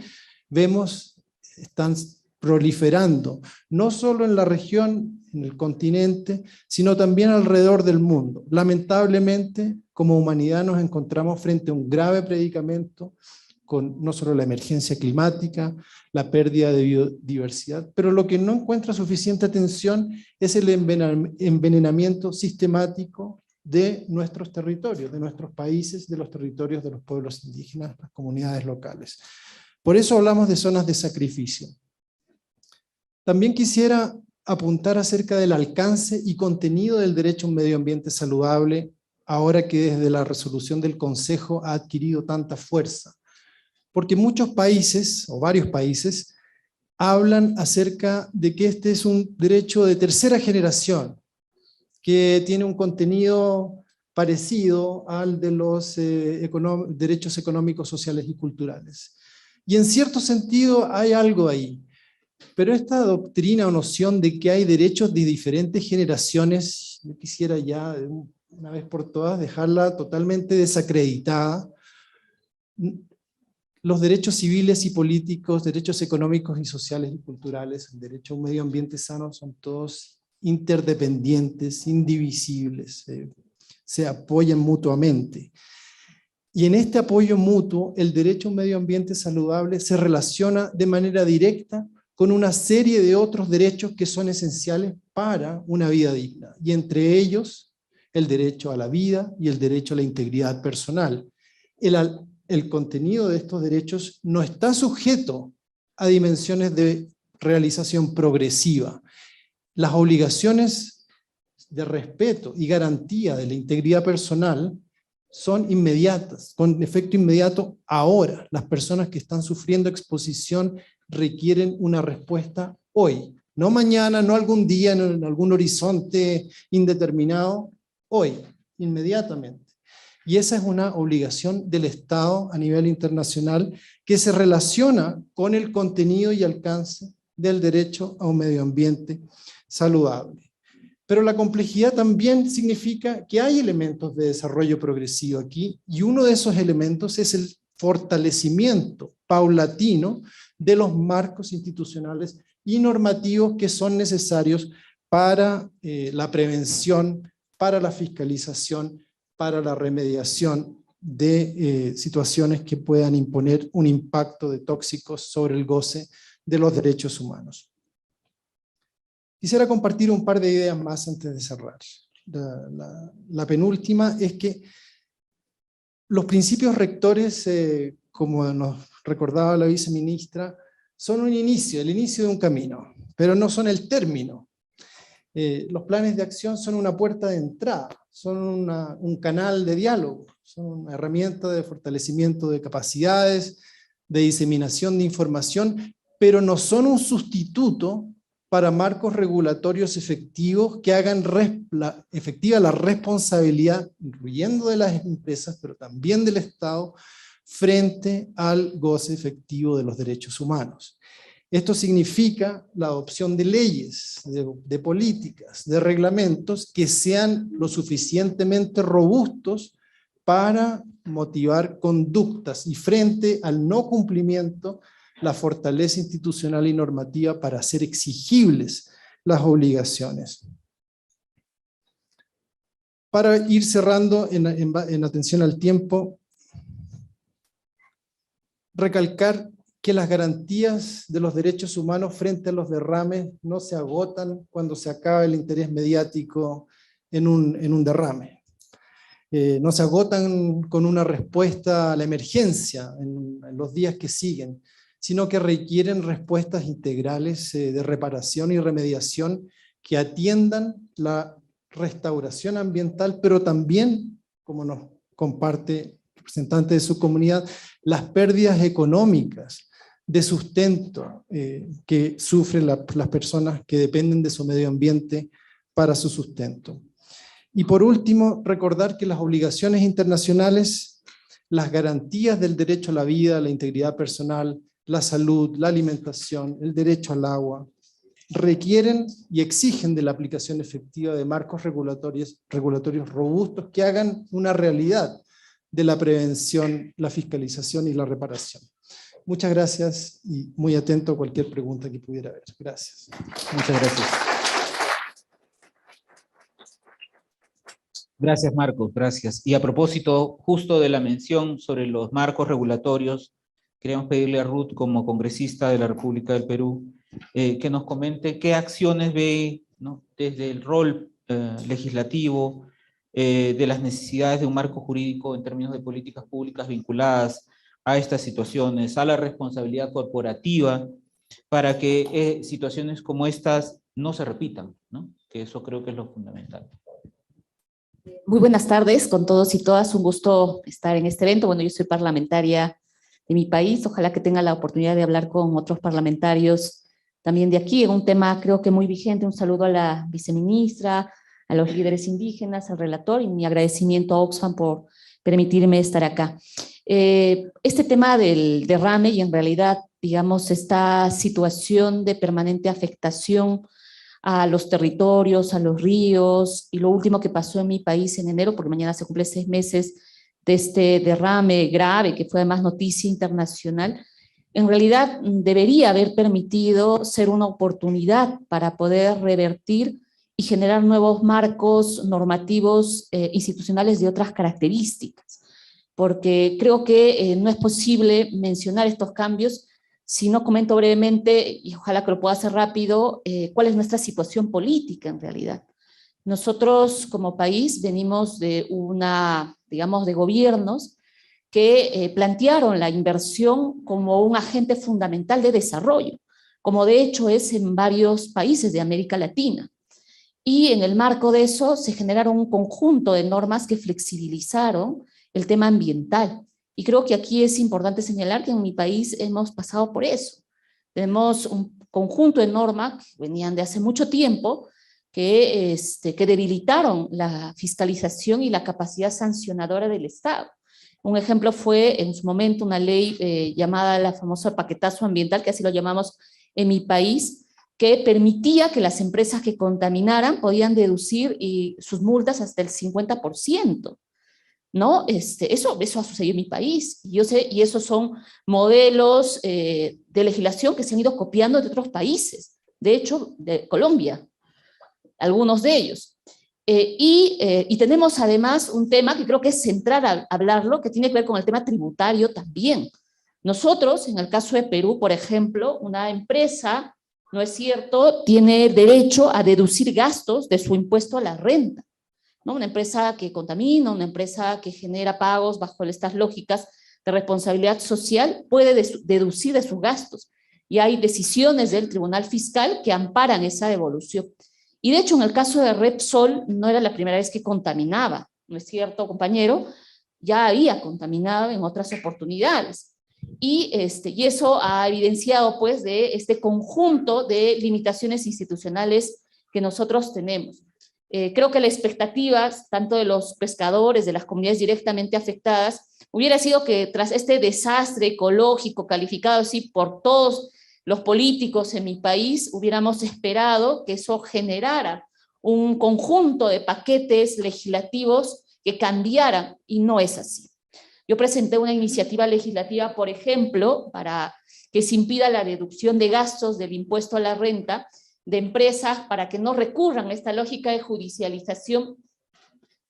vemos están proliferando, no solo en la región, en el continente, sino también alrededor del mundo. Lamentablemente, como humanidad nos encontramos frente a un grave predicamento, con no solo la emergencia climática, la pérdida de biodiversidad, pero lo que no encuentra suficiente atención es el envenenamiento sistemático de nuestros territorios, de nuestros países, de los territorios de los pueblos indígenas, las comunidades locales. Por eso hablamos de zonas de sacrificio. También quisiera apuntar acerca del alcance y contenido del derecho a un medio ambiente saludable, ahora que desde la resolución del Consejo ha adquirido tanta fuerza. porque muchos países, o varios países, hablan acerca de que este es un derecho de tercera generación, que tiene un contenido parecido al de los derechos económicos, sociales y culturales. Y en cierto sentido hay algo ahí. Pero esta doctrina o noción de que hay derechos de diferentes generaciones, yo quisiera ya una vez por todas dejarla totalmente desacreditada. Los derechos civiles y políticos, derechos económicos y sociales y culturales, el derecho a un medio ambiente sano son todos interdependientes, indivisibles, se apoyan mutuamente. Y en este apoyo mutuo, el derecho a un medio ambiente saludable se relaciona de manera directa con una serie de otros derechos que son esenciales para una vida digna, y entre ellos el derecho a la vida y el derecho a la integridad personal. El contenido de estos derechos no está sujeto a dimensiones de realización progresiva. Las obligaciones de respeto y garantía de la integridad personal son inmediatas, con efecto inmediato ahora. Las personas que están sufriendo exposición requieren una respuesta hoy, no mañana, no algún día, en algún horizonte indeterminado, hoy, inmediatamente. Y esa es una obligación del Estado a nivel internacional que se relaciona con el contenido y alcance del derecho a un medio ambiente saludable. Pero la complejidad también significa que hay elementos de desarrollo progresivo aquí, y uno de esos elementos es el fortalecimiento paulatino de los marcos institucionales y normativos que son necesarios para la prevención, para la fiscalización, para la remediación de situaciones que puedan imponer un impacto de tóxicos sobre el goce de los derechos humanos. Quisiera compartir un par de ideas más antes de cerrar. La penúltima es que los principios rectores, como nos recordaba la viceministra, son un inicio, el inicio de un camino, pero no son el término. Los planes de acción son una puerta de entrada, son un canal de diálogo, son una herramienta de fortalecimiento de capacidades, de diseminación de información, pero no son un sustituto para marcos regulatorios efectivos que hagan efectiva la responsabilidad, incluyendo de las empresas, pero también del Estado, frente al goce efectivo de los derechos humanos. Esto significa la adopción de leyes, de políticas, de reglamentos que sean lo suficientemente robustos para motivar conductas y frente al no cumplimiento, la fortaleza institucional y normativa para hacer exigibles las obligaciones. Para ir cerrando en atención al tiempo, recalcar que las garantías de los derechos humanos frente a los derrames no se agotan cuando se acaba el interés mediático en un derrame. No se agotan con una respuesta a la emergencia en los días que siguen, sino que requieren respuestas integrales de reparación y remediación que atiendan la restauración ambiental, pero también, como nos comparte el representante de su comunidad, las pérdidas económicas de sustento que sufren las personas que dependen de su medio ambiente para su sustento. Y por último, recordar que las obligaciones internacionales, las garantías del derecho a la vida, a la integridad personal, la salud, la alimentación, el derecho al agua, requieren y exigen de la aplicación efectiva de marcos regulatorios robustos que hagan una realidad de la prevención, la fiscalización y la reparación. Muchas gracias y muy atento a cualquier pregunta que pudiera haber. Gracias. Muchas gracias. Gracias, Marcos, gracias. Y a propósito justo de la mención sobre los marcos regulatorios, queríamos pedirle a Ruth, como congresista de la República del Perú, que nos comente qué acciones ve, ¿no?, desde el rol legislativo, de las necesidades de un marco jurídico en términos de políticas públicas vinculadas a estas situaciones, a la responsabilidad corporativa, para que situaciones como estas no se repitan, ¿no? Que eso creo que es lo fundamental. Muy buenas tardes con todos y todas, un gusto estar en este evento. Bueno, yo soy parlamentaria mi país. Ojalá que tenga la oportunidad de hablar con otros parlamentarios también de aquí, en un tema creo que muy vigente. Un saludo a la viceministra, a los líderes indígenas, al relator, y mi agradecimiento a Oxfam por permitirme estar acá. Este tema del derrame y en realidad, digamos, esta situación de permanente afectación a los territorios, a los ríos, y lo último que pasó en mi país en enero, porque mañana se cumple 6 meses de este derrame grave, que fue además noticia internacional, en realidad debería haber permitido ser una oportunidad para poder revertir y generar nuevos marcos normativos institucionales de otras características, porque creo que no es posible mencionar estos cambios si no comento brevemente, y ojalá que lo pueda hacer rápido, cuál es nuestra situación política en realidad. Nosotros como país venimos de digamos, de gobiernos que plantearon la inversión como un agente fundamental de desarrollo, como de hecho es en varios países de América Latina. Y en el marco de eso se generaron un conjunto de normas que flexibilizaron el tema ambiental. Y creo que aquí es importante señalar que en mi país hemos pasado por eso. Tenemos un conjunto de normas que venían de hace mucho tiempo que debilitaron la fiscalización y la capacidad sancionadora del Estado. Un ejemplo fue en su momento una ley llamada la famosa paquetazo ambiental, que así lo llamamos en mi país, que permitía que las empresas que contaminaran podían deducir sus multas hasta el 50%. ¿No? Eso ha sucedido en mi país, y yo sé, y esos son modelos de legislación que se han ido copiando de otros países, de hecho, de Colombia, algunos de ellos. Y tenemos además un tema que creo que es central a hablarlo, que tiene que ver con el tema tributario también. Nosotros, en el caso de Perú, por ejemplo, una empresa, ¿no es cierto?, tiene derecho a deducir gastos de su impuesto a la renta, ¿no? Una empresa que contamina, una empresa que genera pagos bajo estas lógicas de responsabilidad social, puede deducir de sus gastos. Y hay decisiones del Tribunal Fiscal que amparan esa devolución. Y de hecho, en el caso de Repsol, no era la primera vez que contaminaba, ¿no es cierto, compañero? Ya había contaminado en otras oportunidades. Y eso ha evidenciado, pues, de este conjunto de limitaciones institucionales que nosotros tenemos. Creo que la expectativa, tanto de los pescadores, de las comunidades directamente afectadas, hubiera sido que tras este desastre ecológico calificado así por todos los políticos en mi país, hubiéramos esperado que eso generara un conjunto de paquetes legislativos que cambiaran, y no es así. Yo presenté una iniciativa legislativa, por ejemplo, para que se impida la deducción de gastos del impuesto a la renta de empresas, para que no recurran a esta lógica de judicialización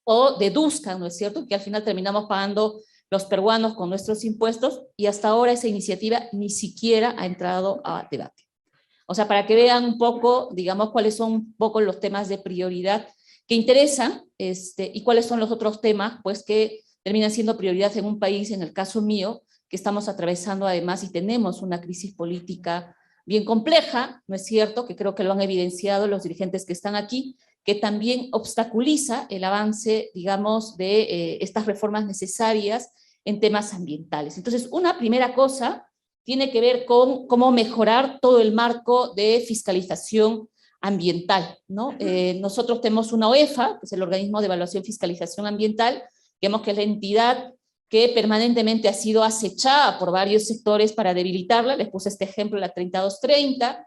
o deduzcan, ¿no es cierto?, que al final terminamos pagando los peruanos con nuestros impuestos, y hasta ahora esa iniciativa ni siquiera ha entrado a debate. O sea, para que vean un poco, digamos, cuáles son un poco los temas de prioridad que interesan, y cuáles son los otros temas, pues, que terminan siendo prioridad en un país, en el caso mío, que estamos atravesando además y tenemos una crisis política bien compleja, ¿no es cierto?, que creo que lo han evidenciado los dirigentes que están aquí, que también obstaculiza el avance, digamos, de estas reformas necesarias en temas ambientales. Entonces, una primera cosa tiene que ver con cómo mejorar todo el marco de fiscalización ambiental, ¿no? Nosotros tenemos una OEFA, que es el Organismo de Evaluación y Fiscalización Ambiental, digamos que es la entidad que permanentemente ha sido acechada por varios sectores para debilitarla. Les puse este ejemplo, la 3230,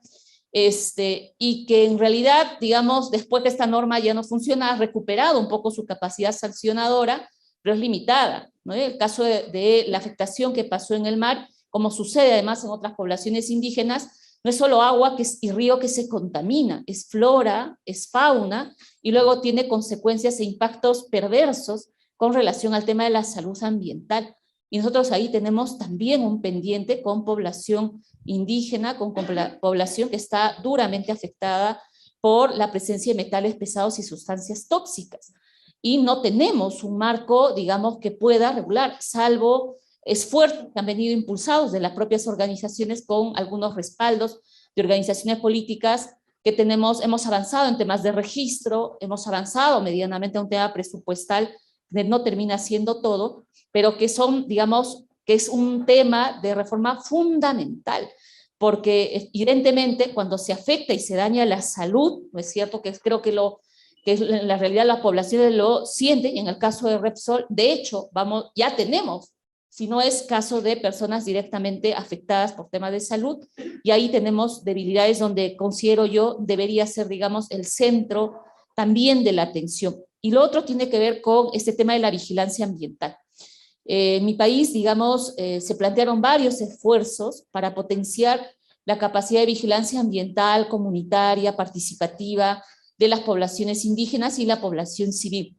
y que en realidad, digamos, después que esta norma ya no funciona, ha recuperado un poco su capacidad sancionadora, pero es limitada, ¿no? El caso de la afectación que pasó en el mar, como sucede además en otras poblaciones indígenas, no es solo agua y río que se contamina, es flora, es fauna, y luego tiene consecuencias e impactos perversos con relación al tema de la salud ambiental. Y nosotros ahí tenemos también un pendiente con población indígena, con población que está duramente afectada por la presencia de metales pesados y sustancias tóxicas. Y no tenemos un marco, digamos, que pueda regular, salvo esfuerzos que han venido impulsados de las propias organizaciones con algunos respaldos de organizaciones políticas que hemos avanzado en temas de registro, hemos avanzado medianamente a un tema presupuestal, no termina siendo todo, pero que son, digamos, que es un tema de reforma fundamental, porque evidentemente cuando se afecta y se daña la salud, ¿no es cierto? Que creo que en la realidad la población lo siente, y en el caso de Repsol, de hecho, ya tenemos, si no es caso de personas directamente afectadas por temas de salud, y ahí tenemos debilidades donde considero yo debería ser, digamos, el centro también de la atención. Y lo otro tiene que ver con este tema de la vigilancia ambiental. En mi país, digamos, se plantearon varios esfuerzos para potenciar la capacidad de vigilancia ambiental, comunitaria, participativa de las poblaciones indígenas y la población civil.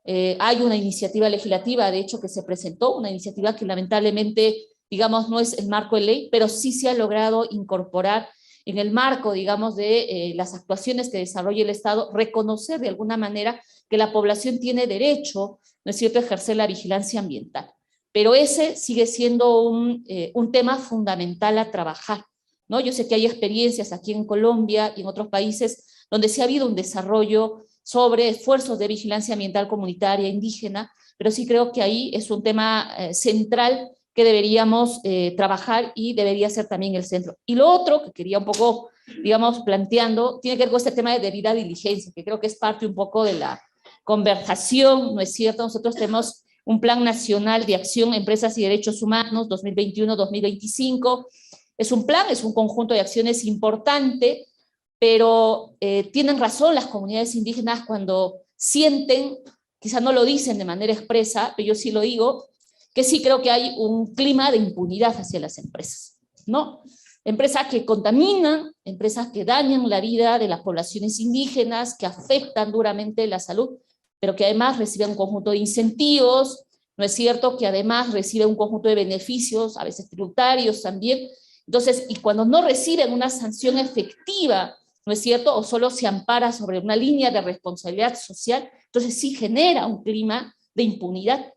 Hay una iniciativa legislativa, de hecho, que se presentó, una iniciativa que lamentablemente, digamos, no es el marco de ley, pero sí se ha logrado incorporar en el marco, digamos, de las actuaciones que desarrolla el Estado, reconocer de alguna manera que la población tiene derecho, ¿no es cierto?, a ejercer la vigilancia ambiental. Pero ese sigue siendo un tema fundamental a trabajar, ¿no? Yo sé que hay experiencias aquí en Colombia y en otros países donde sí ha habido un desarrollo sobre esfuerzos de vigilancia ambiental comunitaria indígena, pero sí creo que ahí es un tema central que deberíamos trabajar y debería ser también el centro. Y lo otro que quería un poco, digamos, planteando, tiene que ver con este tema de debida diligencia, que creo que es parte un poco de la conversación, ¿no es cierto? Nosotros tenemos un Plan Nacional de Acción, Empresas y Derechos Humanos 2021-2025. Es un plan, es un conjunto de acciones importante, pero tienen razón las comunidades indígenas cuando sienten, quizá no lo dicen de manera expresa, pero yo sí lo digo, que sí creo que hay un clima de impunidad hacia las empresas, ¿no? Empresas que contaminan, empresas que dañan la vida de las poblaciones indígenas, que afectan duramente la salud, pero que además reciben un conjunto de incentivos, ¿no es cierto? Que además reciben un conjunto de beneficios, a veces tributarios también. Entonces, y cuando no reciben una sanción efectiva, ¿no es cierto?, o solo se ampara sobre una línea de responsabilidad social, entonces sí genera un clima de impunidad,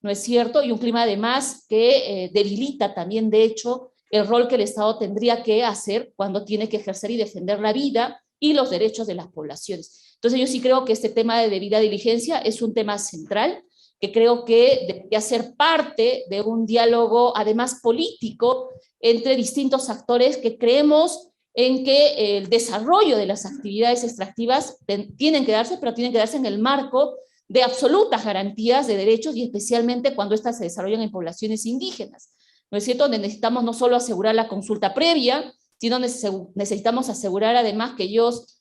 ¿no es cierto? Y un clima además que debilita también, de hecho, el rol que el Estado tendría que hacer cuando tiene que ejercer y defender la vida y los derechos de las poblaciones. Entonces yo sí creo que este tema de debida diligencia es un tema central, que creo que debería ser parte de un diálogo, además político, entre distintos actores que creemos en que el desarrollo de las actividades extractivas tienen que darse, pero tienen que darse en el marco de absolutas garantías de derechos y especialmente cuando éstas se desarrollan en poblaciones indígenas, ¿no es cierto? Donde necesitamos no solo asegurar la consulta previa, sino necesitamos asegurar además que ellos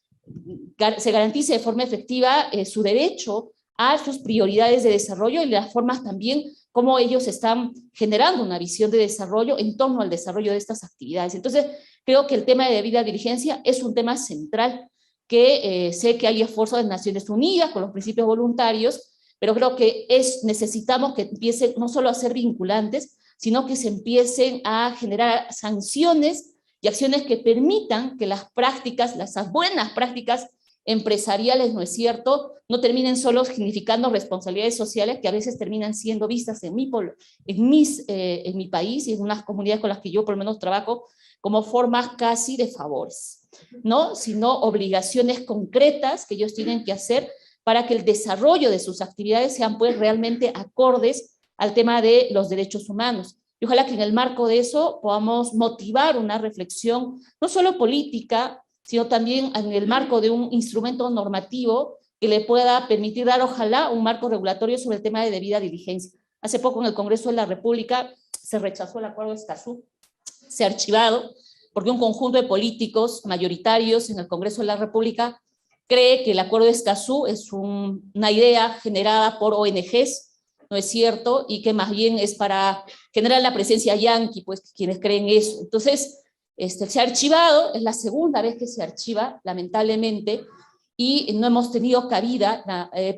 se garantice de forma efectiva su derecho a sus prioridades de desarrollo y las formas también como ellos están generando una visión de desarrollo en torno al desarrollo de estas actividades. Entonces, creo que el tema de debida diligencia es un tema central que sé que hay esfuerzos de Naciones Unidas con los principios voluntarios, pero creo que necesitamos que empiecen no solo a ser vinculantes, sino que se empiecen a generar sanciones y acciones que permitan que las prácticas, las buenas prácticas empresariales, ¿no es cierto?, no terminen solo significando responsabilidades sociales que a veces terminan siendo vistas en mi país y en unas comunidades con las que yo por lo menos trabajo como formas casi de favores, ¿no? Sino obligaciones concretas que ellos tienen que hacer para que el desarrollo de sus actividades sean pues realmente acordes al tema de los derechos humanos. Y ojalá que en el marco de eso podamos motivar una reflexión, no solo política, sino también en el marco de un instrumento normativo que le pueda permitir dar, ojalá, un marco regulatorio sobre el tema de debida diligencia. Hace poco en el Congreso de la República se rechazó el acuerdo de Escazú, se ha archivado, porque un conjunto de políticos mayoritarios en el Congreso de la República cree que el acuerdo de Escazú es una idea generada por ONGs, ¿no es cierto? Y que más bien es para generar la presencia yanqui, pues quienes creen eso. Entonces, se ha archivado, es la segunda vez que se archiva, lamentablemente, y no hemos tenido cabida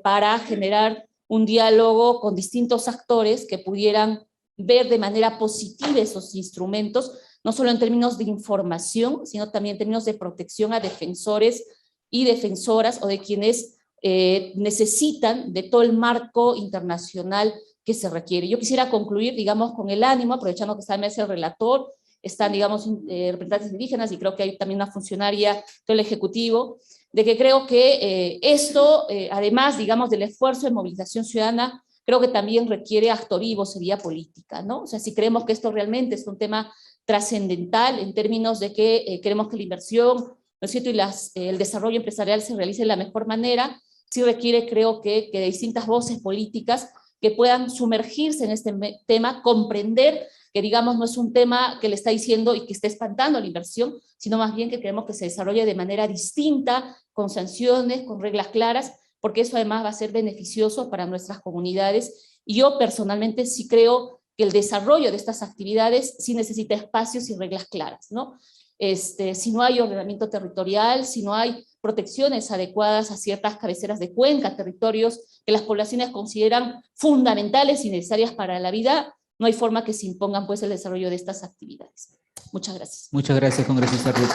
para generar un diálogo con distintos actores que pudieran ver de manera positiva esos instrumentos, no solo en términos de información, sino también en términos de protección a defensores y defensoras o de quienes necesitan de todo el marco internacional que se requiere. Yo quisiera concluir, digamos, con el ánimo, aprovechando que está en mesa el relator, están, digamos, representantes indígenas y creo que hay también una funcionaria del Ejecutivo, de que creo que esto, además, digamos, del esfuerzo de movilización ciudadana, creo que también requiere acto vivo, sería política, ¿no? O sea, si creemos que esto realmente es un tema trascendental en términos de que queremos que la inversión, ¿no es cierto?, y el desarrollo empresarial se realice de la mejor manera, sí requiere, creo que de distintas voces políticas que puedan sumergirse en este tema, comprender que, digamos, no es un tema que le está diciendo y que está espantando la inversión, sino más bien que queremos que se desarrolle de manera distinta, con sanciones, con reglas claras, porque eso además va a ser beneficioso para nuestras comunidades. Y yo personalmente sí creo que el desarrollo de estas actividades sí necesita espacios y reglas claras, ¿no? Si no hay ordenamiento territorial, si no hay protecciones adecuadas a ciertas cabeceras de cuenca, territorios que las poblaciones consideran fundamentales y necesarias para la vida, no hay forma que se impongan pues el desarrollo de estas actividades. Muchas gracias. Muchas gracias, congresista Ruth.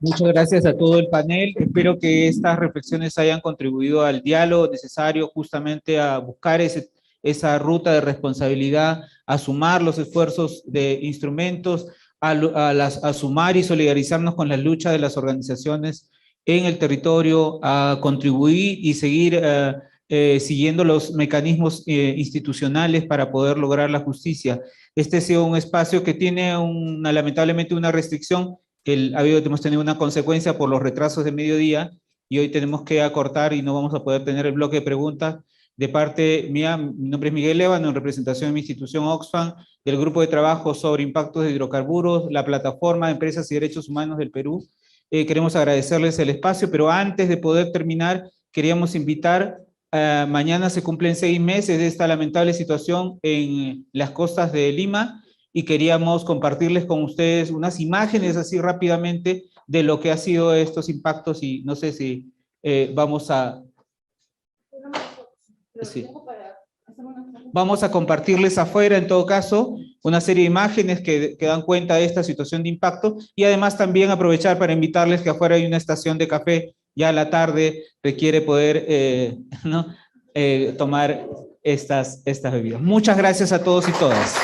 Muchas gracias a todo el panel. Espero que estas reflexiones hayan contribuido al diálogo necesario justamente a buscar esa ruta de responsabilidad, a sumar los esfuerzos de instrumentos, a sumar y solidarizarnos con la lucha de las organizaciones en el territorio, a contribuir y seguir siguiendo los mecanismos institucionales para poder lograr la justicia. Este ha sido un espacio que tiene lamentablemente una restricción. Hemos tenido una consecuencia por los retrasos de mediodía y hoy tenemos que acortar y no vamos a poder tener el bloque de preguntas. De parte mía, mi nombre es Miguel Ébano, en representación de mi institución Oxfam, del Grupo de Trabajo sobre Impactos de Hidrocarburos, la Plataforma de Empresas y Derechos Humanos del Perú. Queremos agradecerles el espacio, pero antes de poder terminar, queríamos invitar, mañana se cumplen 6 meses de esta lamentable situación en las costas de Lima, y queríamos compartirles con ustedes unas imágenes así rápidamente de lo que ha sido estos impactos, y no sé si vamos a... Sí. Vamos a compartirles afuera, en todo caso, una serie de imágenes que dan cuenta de esta situación de impacto, y además también aprovechar para invitarles que afuera hay una estación de café, ya a la tarde requiere poder tomar estas bebidas. Muchas gracias a todos y todas.